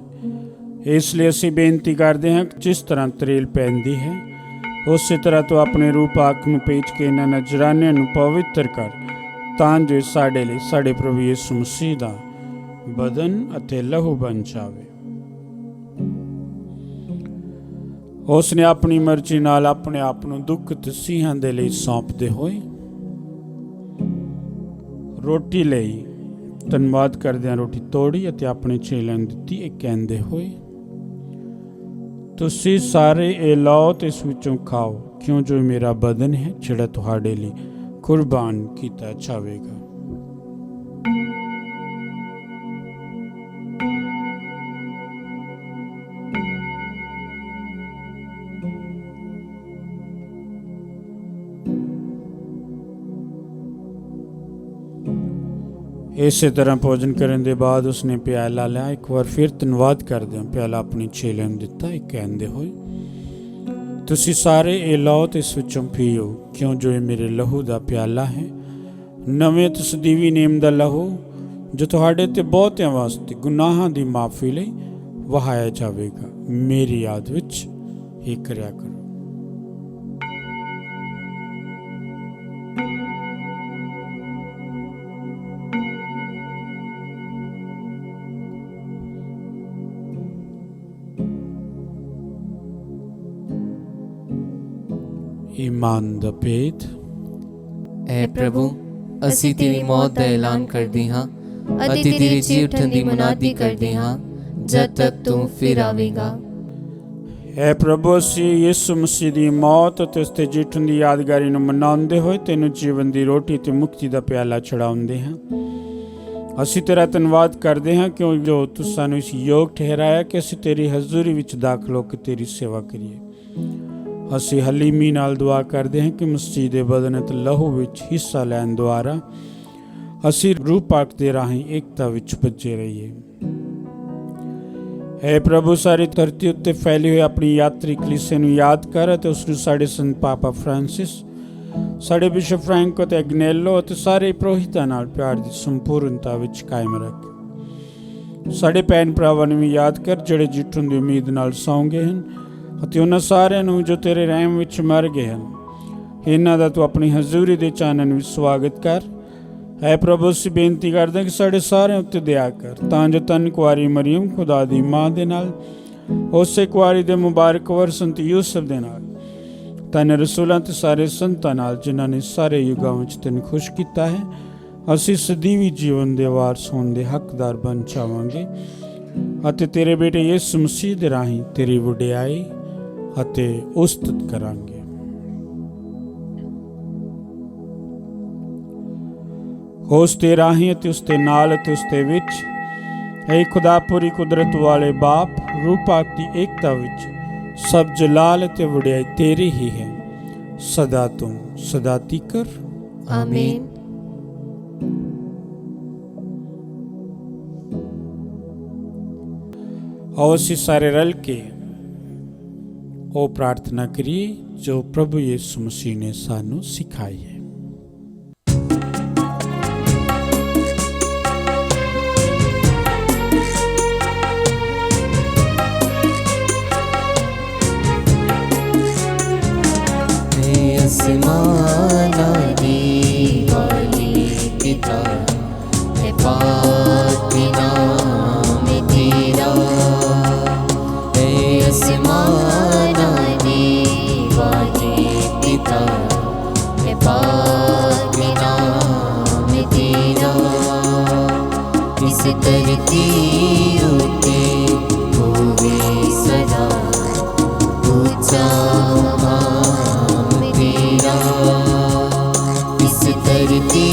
B: ਇਸ ਲਈ ਅਸੀਂ ਬੇਨਤੀ ਕਰਦੇ ਹਾਂ ਕਿ ਜਿਸ ਤਰ੍ਹਾਂ ਤਰੇਲ ਪੈਂਦੀ ਹੈ, ਉਸੇ ਤਰ੍ਹਾਂ ਤੂੰ ਆਪਣੇ ਰੂਪ ਆਖ ਨੂੰ ਭੇਜ ਕੇ ਇਹਨਾਂ ਨਜ਼ਰਾਨਿਆਂ ਨੂੰ ਪਵਿੱਤਰ ਕਰ, ਤਾਂ ਜੋ ਸਾਡੇ ਲਈ ਸਾਡੇ ਪ੍ਰਭੂ ਯਿਸੂ ਮਸੀਹ ਦਾ ਬਦਨ ਅਤੇ ਲਹੂ ਬਣ ਜਾਵੇ। ਉਸ ਨੇ ਆਪਣੀ ਮਰਜ਼ੀ ਨਾਲ ਆਪਣੇ ਆਪ ਨੂੰ ਦੁੱਖ ਤਸੀਹਾਂ ਦੇ ਲਈ ਸੌਂਪਦੇ ਹੋਏ ਰੋਟੀ ਲਈ ਧੰਨਵਾਦ ਕਰਦਿਆਂ ਰੋਟੀ ਤੋੜੀ ਅਤੇ ਆਪਣੇ ਚੇਲਿਆਂ ਨੂੰ ਦਿੱਤੀ, ਇਹ ਕਹਿੰਦੇ ਹੋਏ, ਤੁਸੀਂ ਸਾਰੇ ਇਹ ਲਓ ਤੇ ਇਸ ਵਿੱਚੋਂ ਖਾਓ, ਕਿਉਂ ਜੋ ਮੇਰਾ ਬਦਨ ਹੈ ਜਿਹੜਾ ਤੁਹਾਡੇ ਲਈ ਕੁਰਬਾਨ ਕੀਤਾ ਜਾਵੇਗਾ। ਇਸੇ ਤਰ੍ਹਾਂ ਭੋਜਨ ਕਰਨ ਦੇ ਬਾਅਦ ਉਸਨੇ ਪਿਆਲਾ ਲਿਆ, ਇੱਕ ਵਾਰ ਫਿਰ ਧੰਨਵਾਦ ਕਰਦਿਆਂ ਪਿਆਲਾ ਆਪਣੀ ਚੇਲਿਆਂ ਨੂੰ ਦਿੱਤਾ, ਇਹ ਕਹਿੰਦੇ ਹੋਏ, ਤੁਸੀਂ ਸਾਰੇ ਇਹ ਲਓ ਤੇ ਇਸ ਵਿੱਚੋਂ ਪੀਓ, ਕਿਉਂ ਜੋ ਇਹ ਮੇਰੇ ਲਹੂ ਦਾ ਪਿਆਲਾ ਹੈ, ਨਵੇਂ ਤੇ ਸਦੀਵੀ ਨੇਮ ਦਾ ਲਹੂ, ਜੋ ਤੁਹਾਡੇ ਤੇ ਬਹੁਤਿਆਂ ਵਾਸਤੇ ਗੁਨਾਹਾਂ ਦੀ ਮਾਫੀ ਲਈ ਵਹਾਇਆ ਜਾਵੇਗਾ। ਮੇਰੀ ਯਾਦ ਵਿੱਚ ਇਹ ਕਰਿਆ ਕਰੋ। ईमान दा भेद।
C: ऐ प्रभु, ਅਸੀਂ ਤੇਰੀ ਮੌਤ ਦਾ ਐਲਾਨ ਕਰਦੇ ਹਾਂ ਅਤੇ ਤੇਰੇ ਜੀ ਉਠਣ ਦੀ ਮੁਨਾਦੀ ਕਰਦੇ ਹਾਂ ਜਦ ਤੱਕ ਤੂੰ ਫਿਰ ਆਵੇਗਾ।
B: ਹੈ ਪ੍ਰਭੂ, ਅਸੀਂ ਯਿਸੂ ਮਸੀਹ ਦੀ ਮੌਤ ਅਤੇ ਉਸ ਦੇ ਜੀ ਉਠਣ ਦੀ ਯਾਦਗਾਰੀ ਨੂੰ ਮਨਾਉਂਦੇ ਹੋਏ ਤੈਨੂੰ ਜੀਵਨ ਦੀ ਰੋਟੀ ਤੇ ਮੁਕਤੀ ਦਾ ਪਿਆਲਾ ਚੜਾਉਂਦੇ ਹਾਂ। ਅਸੀਂ ਤੇਰਾ ਧੰਨਵਾਦ ਕਰਦੇ ਹਾਂ ਕਿਉਂ ਜੋ ਤੂੰ ਸਾਨੂੰ ਇਸ ਯੋਗ ਠਹਿਰਾਇਆ ਕਿ ਅਸੀਂ ਤੇਰੀ ਹਜ਼ੂਰੀ ਵਿੱਚ ਦਾਖਲ ਹੋ ਕੇ ਤੇਰੀ ਸੇਵਾ ਕਰੀਏ। ਅਸੀਂ ਹਲੀਮੀ ਨਾਲ ਦੁਆ ਕਰਦੇ ਹਾਂ ਕਿ ਮਸੀਹ ਦੇ ਬਦਨ ਅਤੇ ਲਹੂ ਵਿੱਚ ਹਿੱਸਾ ਲੈਣ ਦੁਆਰਾ ਅਸੀਂ ਰੂਹ ਪਾਕ ਦੇ ਰਾਹੀਂ ਏਕਤਾ ਵਿੱਚ ਬੱਝੇ ਰਹੀਏ। ਹੈ ਪ੍ਰਭੂ, ਸਾਰੀ ਧਰਤੀ ਉੱਤੇ ਫੈਲੀ ਹੋਈ ਆਪਣੀ ਯਾਤਰੀ ਕਲੀਸੇ ਨੂੰ ਯਾਦ ਕਰ ਅਤੇ ਉਸ ਨੂੰ ਸਾਡੇ ਸੰਤ ਪਾਪਾ ਫਰਾਂਸਿਸ, ਸਾਡੇ ਬਿਸ਼ਪ ਫਰੈਂਕੋ ਅਤੇ ਐਗਨੇਲੋ ਅਤੇ ਸਾਰੇ ਪ੍ਰੋਹਿਤਾਂ ਨਾਲ ਪਿਆਰ ਦੀ ਸੰਪੂਰਨਤਾ ਵਿੱਚ ਕਾਇਮ ਰੱਖ। ਸਾਡੇ ਭੈਣ ਭਰਾਵਾਂ ਨੂੰ ਵੀ ਯਾਦ ਕਰ ਜਿਹੜੇ ਜਿੱਤਣ ਦੀ ਉਮੀਦ ਨਾਲ ਸੌਂ ਗਏ ਹਨ ਅਤੇ ਉਹਨਾਂ ਸਾਰਿਆਂ ਨੂੰ ਜੋ ਤੇਰੇ ਰਹਿਮ ਵਿੱਚ ਮਰ ਗਏ ਹਨ, ਇਹਨਾਂ ਦਾ ਤੂੰ ਆਪਣੀ ਹਜ਼ੂਰੀ ਦੇ ਚਾਨਣ ਵਿੱਚ ਸਵਾਗਤ ਕਰ। ਹੈ ਪ੍ਰਭੂ, ਅਸੀਂ ਬੇਨਤੀ ਕਰਦੇ ਕਿ ਸਾਡੇ ਸਾਰਿਆਂ ਉੱਤੇ ਦਇਆ ਕਰ ਤਾਂ ਜੋ ਧੰਨ ਕੁਆਰੀ ਮਰੀਮ ਖੁਦਾ ਦੀ ਮਾਂ ਦੇ ਨਾਲ, ਉਸੇ ਕੁਆਰੀ ਦੇ ਮੁਬਾਰਕ ਵਰ ਸੰਤ ਯੂਸਫ ਦੇ ਨਾਲ, ਧੰਨ ਰਸੂਲਾਂ ਤੇ ਸਾਰੇ ਸੰਤਾਂ ਨਾਲ ਜਿਨ੍ਹਾਂ ਨੇ ਸਾਰੇ ਯੁੱਗਾਂ ਵਿੱਚ ਤੈਨੂੰ ਖੁਸ਼ ਕੀਤਾ ਹੈ, ਅਸੀਂ ਸਦੀਵੀ ਜੀਵਨ ਦੇ ਵਾਰਸ ਹੋਣ ਦੇ ਹੱਕਦਾਰ ਬਣ ਜਾਵਾਂਗੇ ਅਤੇ ਤੇਰੇ ਬੇਟੇ ਯਿਸੂ ਮਸੀਹ ਦੇ ਰਾਹੀਂ ਤੇਰੀ ਵਡਿਆਈ ਅਤੇ ਉਸਤਤ ਕਰਾਂਗੇ। ਉਸ ਦੇ ਰਾਹੀਂ ਅਤੇ ਉਸ ਦੇ ਨਾਲ ਅਤੇ ਉਸ ਦੇ ਵਿੱਚ ਹੈ ਖੁਦਾ ਪੂਰੀ ਕੁਦਰਤ ਵਾਲੇ ਬਾਪ ਰੂਹ ਪਾਕ ਦੀ ਏਕਤਾ ਵਿੱਚ ਸਭ ਜਲਾਲ ਅਤੇ ਵਡਿਆਈ ਤੇਰੀ ਹੀ ਹੈ ਸਦਾ ਤੋਂ ਸਦਾ ਤੀਕਰ।
D: ਆਮੀਨ।
B: ਆਓ ਅਸੀਂ ਸਾਰੇ ਰਲ ਕੇ ਉਹ ਪ੍ਰਾਰਥਨਾ ਕਰੀਏ ਜੋ ਪ੍ਰਭੂ ਯਿਸੂ ਮਸੀਹ ਨੇ ਸਾਨੂੰ ਸਿਖਾਈ ਹੈ।
A: आसमाना दी वाली पिता है पाक नाम तेरा, है आसमाना दी वाली पिता है पाक नाम तेरा, इस धरती उते होवे सदा ऊंचा इस धरती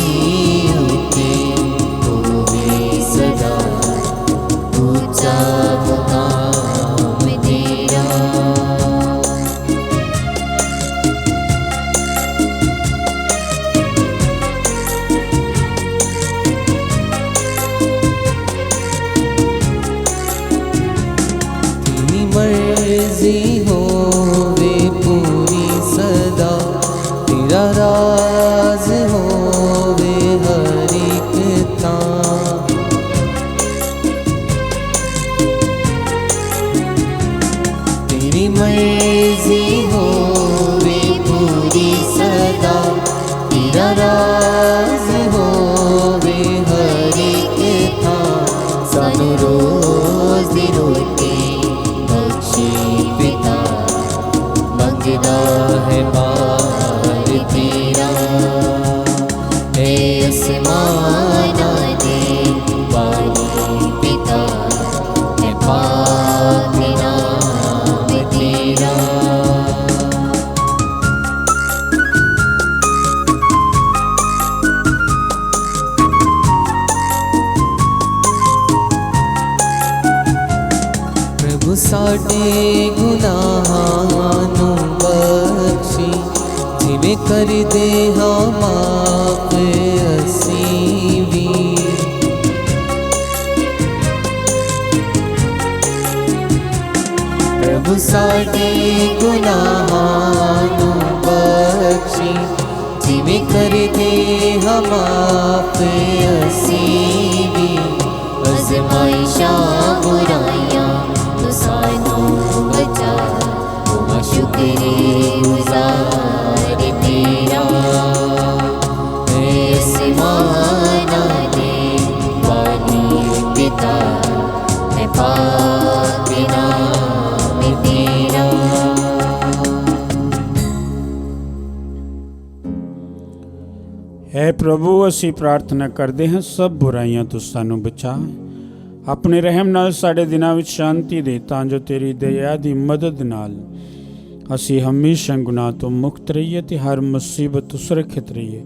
A: उते होवे सदा ऊंचा मुकाम तेरा। तेरी मर्जी होवे पूरी सदा, तेरा राज होवे हर एक तां, तेरी मर्जी होवे पूरी सदा, तेरा राज होवे हर एक तां, सानू रोज दी रोटी बख्शे पिता, मंगदा है तेरा, है आसमाना दे वाली पिता, है पाक नाम तेरा। प्रभु साडे गुनाहां नूं बख्शी, जिवें कर दे हाँ माफ असीं भी, प्रभु साडे गुनाहां नूं बख्शी, जिवें कर दे हाँ माफ असीं भी, आज़माइशां बुराइयां तो सानू बचा, तुहां शुक्रगुज़ार तेरा, है आसमाना दे वाली पिता, है पाक नाम तेरा।
B: है प्रभु, ਅਸੀਂ ਪ੍ਰਾਰਥਨਾ ਕਰਦੇ ਹਾਂ ਸਭ ਬੁਰਾਈਆਂ ਤੋਂ ਸਾਨੂੰ ਬਚਾ, ਆਪਣੇ ਰਹਿਮ ਨਾਲ ਸਾਡੇ ਦਿਨਾਂ ਵਿੱਚ ਸ਼ਾਂਤੀ ਦੇ ਤਾਂ ਜੋ ਤੇਰੀ ਦਇਆ ਦੀ ਮਦਦ ਨਾਲ ਅਸੀਂ ਹਮੇਸ਼ਾ ਗੁਨਾਹ ਤੋਂ ਮੁਕਤ ਰਹੀਏ ਤੇ ਹਰ ਮੁਸੀਬਤ ਤੋਂ ਸੁਰੱਖਿਅਤ ਰਹੀਏ।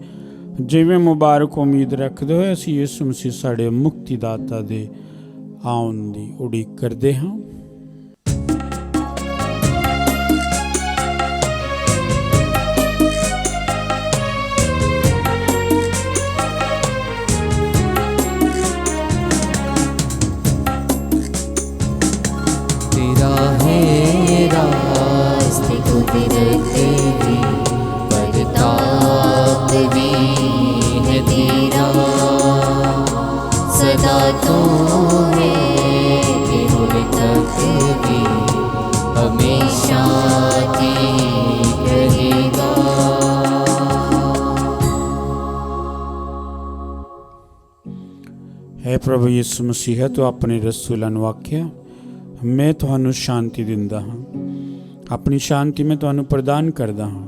B: ਜਿਵੇਂ ਮੁਬਾਰਕ ਉਮੀਦ ਰੱਖਦੇ ਹੋਏ ਅਸੀਂ ਯਿਸੂ ਮਸੀਹ ਸਾਡੇ ਮੁਕਤੀਦਾਤਾ ਦੇ ਆਉਣ ਦੀ ਉਡੀਕ ਕਰਦੇ ਹਾਂ।
C: तेरा है
A: रास्ते कुदरत भी बरतात भी है तेरा, सदा तू है दिल तक भी हमेशा ठीक रहेगा।
B: है प्रभु यीशु मसीह तू अपने रसूलां नूं आख्या मैं तुहानूं शांति दिंदा हाँ, अपनी शांति मैं तुहानूं प्रदान करदा हाँ।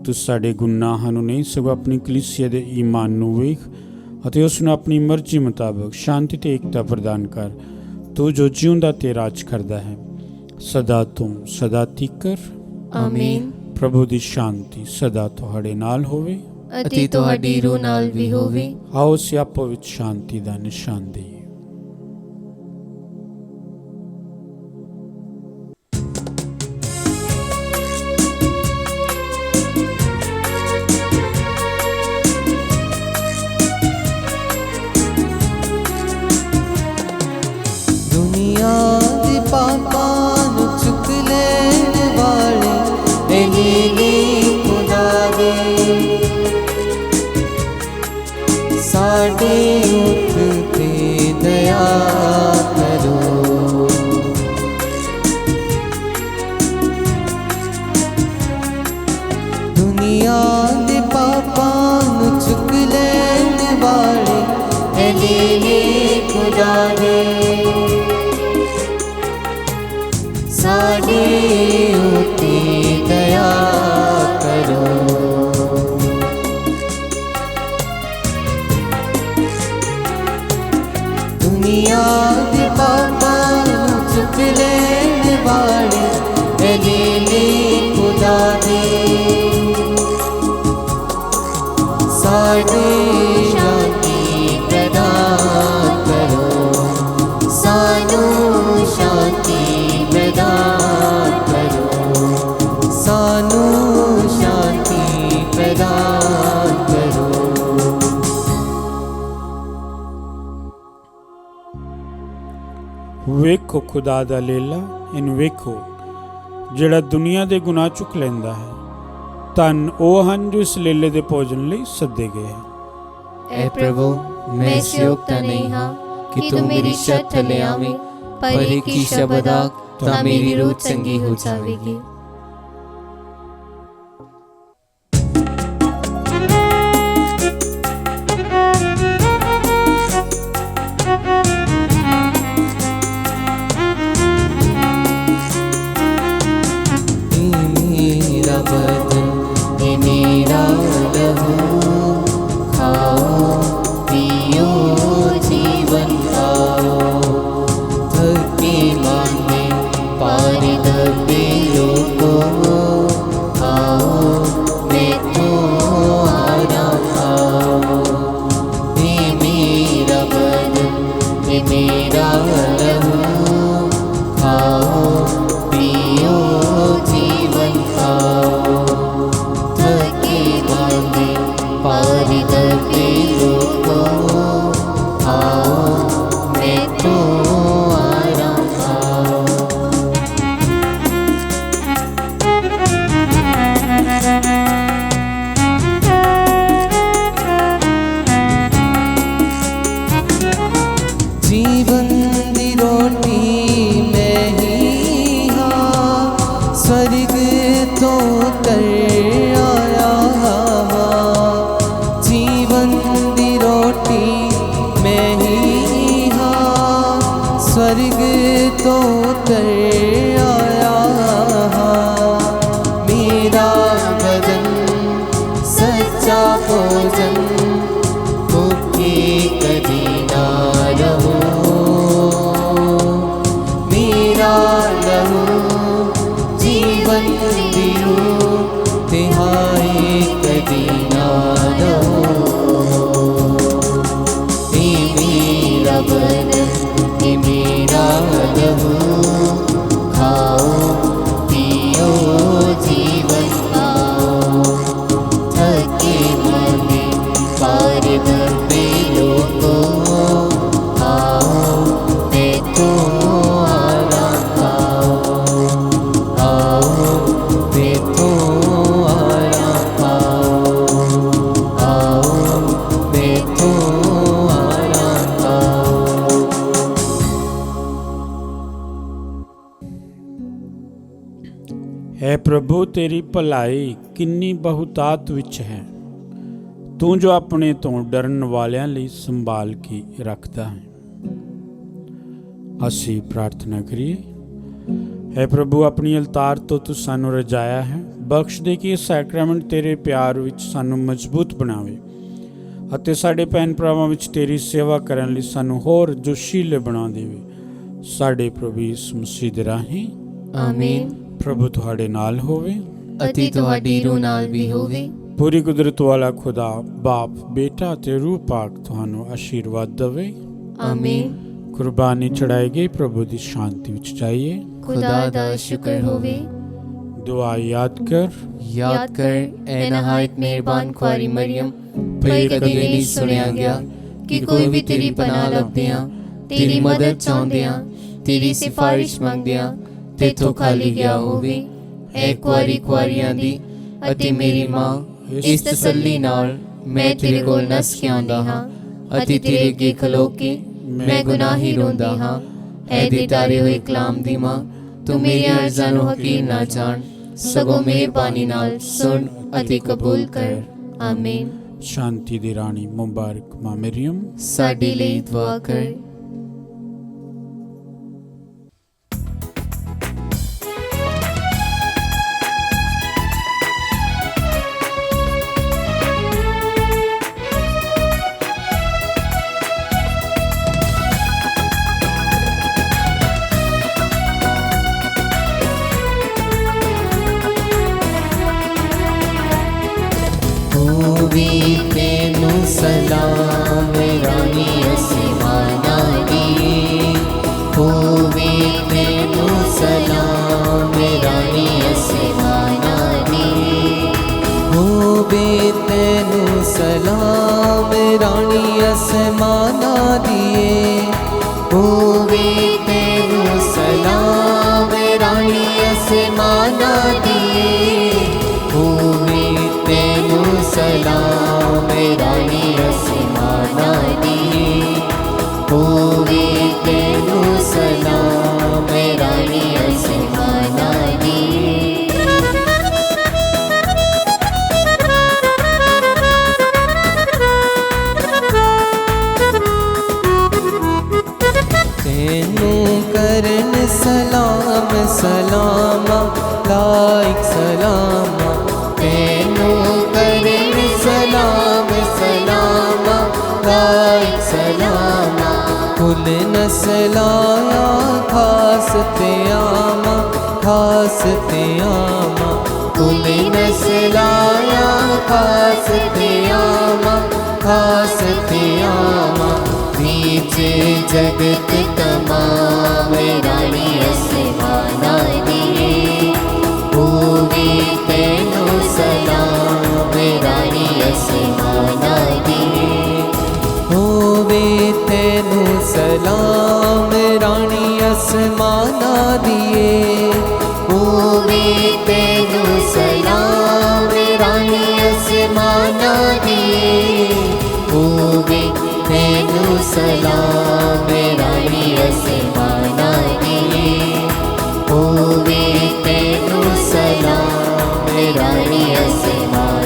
B: तू साडे गुनाहां नूं नहीं सगों अपनी कलीसिया दे ईमान नूं वेख अते उस नूं अपनी मर्जी मुताबिक शांति ते एकता प्रदान कर। तू जो जिउंदा ते राज करदा है सदा तो सदा तिकर।
A: आमीन।
B: प्रभु दी शांति सदा तुहाडे नाल होवे
A: अति तुहाडी रूह नाल भी होवे।
B: आओ असीं आपो विच शांति दा निशान देईए। ਵੇਖੋ खुदा दा लेला इन वेखो ਜਿਹੜਾ दुनिया ਦੇ गुनाह चुक ਲੈਂਦਾ ਹੈ। ਧੰਨ ਉਹ ਹਨ ਜੋ ਇਸ ਲੇਲੇ ਦੇ ਭੋਜਨ ਲਈ ਸੱਦੇ ਗਏ ਹਨ।
C: ऐ प्रभु मैं इस योग्य नहीं हाँ कि तू मेरी छत थले आवे, पर एक ही शब्द आख तां मेरी रूह चंगी हो जावेगी। स्वर्ग तो उतर आया, मेरा बदन सच्चा भोजन, भूखे कभी ना रहो, मेरा लहू जीवन दियो, तिहाई कभी ना रहो।
A: पारिब बेलो को आओ बेतो आराम पाओ आओ बेतो आराम पाओ आओ बेतो आराम पाओ।
B: है प्रभु तेरी भलाई किन्नी बहुतात विच है, तू जो अपने तो डरन वालियां लई संभाल के रखता है। असी प्रार्थना करिए। है प्रभु अपनी अवतार तो तू सानू रजाया है, बख्श दे कि सैक्रमेंट तेरे प्यार विच सानू मजबूत बनावे ਅਤੇ ਸਾਡੇ ਭੈਣ ਭਰਾਵਾਂ ਵਿੱਚ ਤੇਰੀ ਸੇਵਾ ਕਰਨ ਲਈ ਸਾਨੂੰ ਹੋਰ ਜੋਸ਼ੀਲੇ ਬਣਾ ਦੇਵੇ। ਸਾਡੇ ਪ੍ਰਭੂ ਯਿਸੂ ਮਸੀਹ ਦੇ ਰਾਹੀਂ
A: ਆਮੀਨ।
B: ਪ੍ਰਭੂ ਤੁਹਾਡੇ ਨਾਲ ਹੋਵੇ
A: ਅਤੇ ਤੁਹਾਡੀ ਰੂਹ ਨਾਲ ਵੀ ਹੋਵੇ।
B: ਪੂਰੀ ਕੁਦਰਤ ਵਾਲਾ ਖੁਦਾ ਬਾਪ ਬੇਟਾ ਅਤੇ ਰੂਹ ਪਾਕ ਤੁਹਾਨੂੰ ਆਸ਼ੀਰਵਾਦ ਦੇਵੇ।
A: ਆਮੀਨ।
B: ਕੁਰਬਾਨੀ ਚੜਾਈ ਗਈ ਪ੍ਰਭੂ ਦੀ ਸ਼ਾਂਤੀ ਵਿੱਚ ਜਾਈਏ।
A: खुदा दा शुक्र होवे।
B: दुआ याद कर
A: ए नहायत मेहरबान ख्वारी मरियम, भई कदी नहीं सुनिया गया कि कोई भी तेरी पनाह लभदियां, तेरी मदद चाहुंदियां, तेरी सिफारिश मंगदियां तेथों खाली गया होवे। ऐ ख्वारी ख्वारियां दी अते मेरी मां, इस तसल्ली नाल मैं तेरे कोल नस के आंदा हां अते तेरे अगे खलो के मैं गुनाही रोंदा हां। ऐ दे तारे होए कलाम दी मां, तू मेरी अर्ज़ां नूं हकीर ना जान, सगों मेहरबानी नाल सुन अते कबूल कर। आमीन।
B: शांति दी रानी मुबारक मां मरियम
A: साडे लई दुआ कर। तेनू सलाम रानी असीमाना दी, होवे तेनू सलाम रानी असीमाना दी, होवे तेनू सलाम रानी असीमाना दिए, होवे तेनू सलाम रानी असीमाना दिए, होवे तेनू सलाम रानी असीमाना दिए, होवे तेनू सलाम रानी असीमाना दिए। तेनू करन सलाम सलामा लाइक सलामा, तेनू करन सलाम सलामा लाइक सलामा, कुल नस्लाया खास ते आमा, खास ते आमा, कुल नस्लाया खास ते आमा, खास ते आमा, बीच जगत तमाम रानी असीमाना दिए, होवे तेनू सलाम रानी असीमाना दिए, होवे तेनू सलाम रानी असीमाना दिए, होवे तेनू सलाम रानी असीमाना दिए, होवे तेनू सलाम रानी असीमाना दिए, होवे तेनू सलाम रानी असीमाना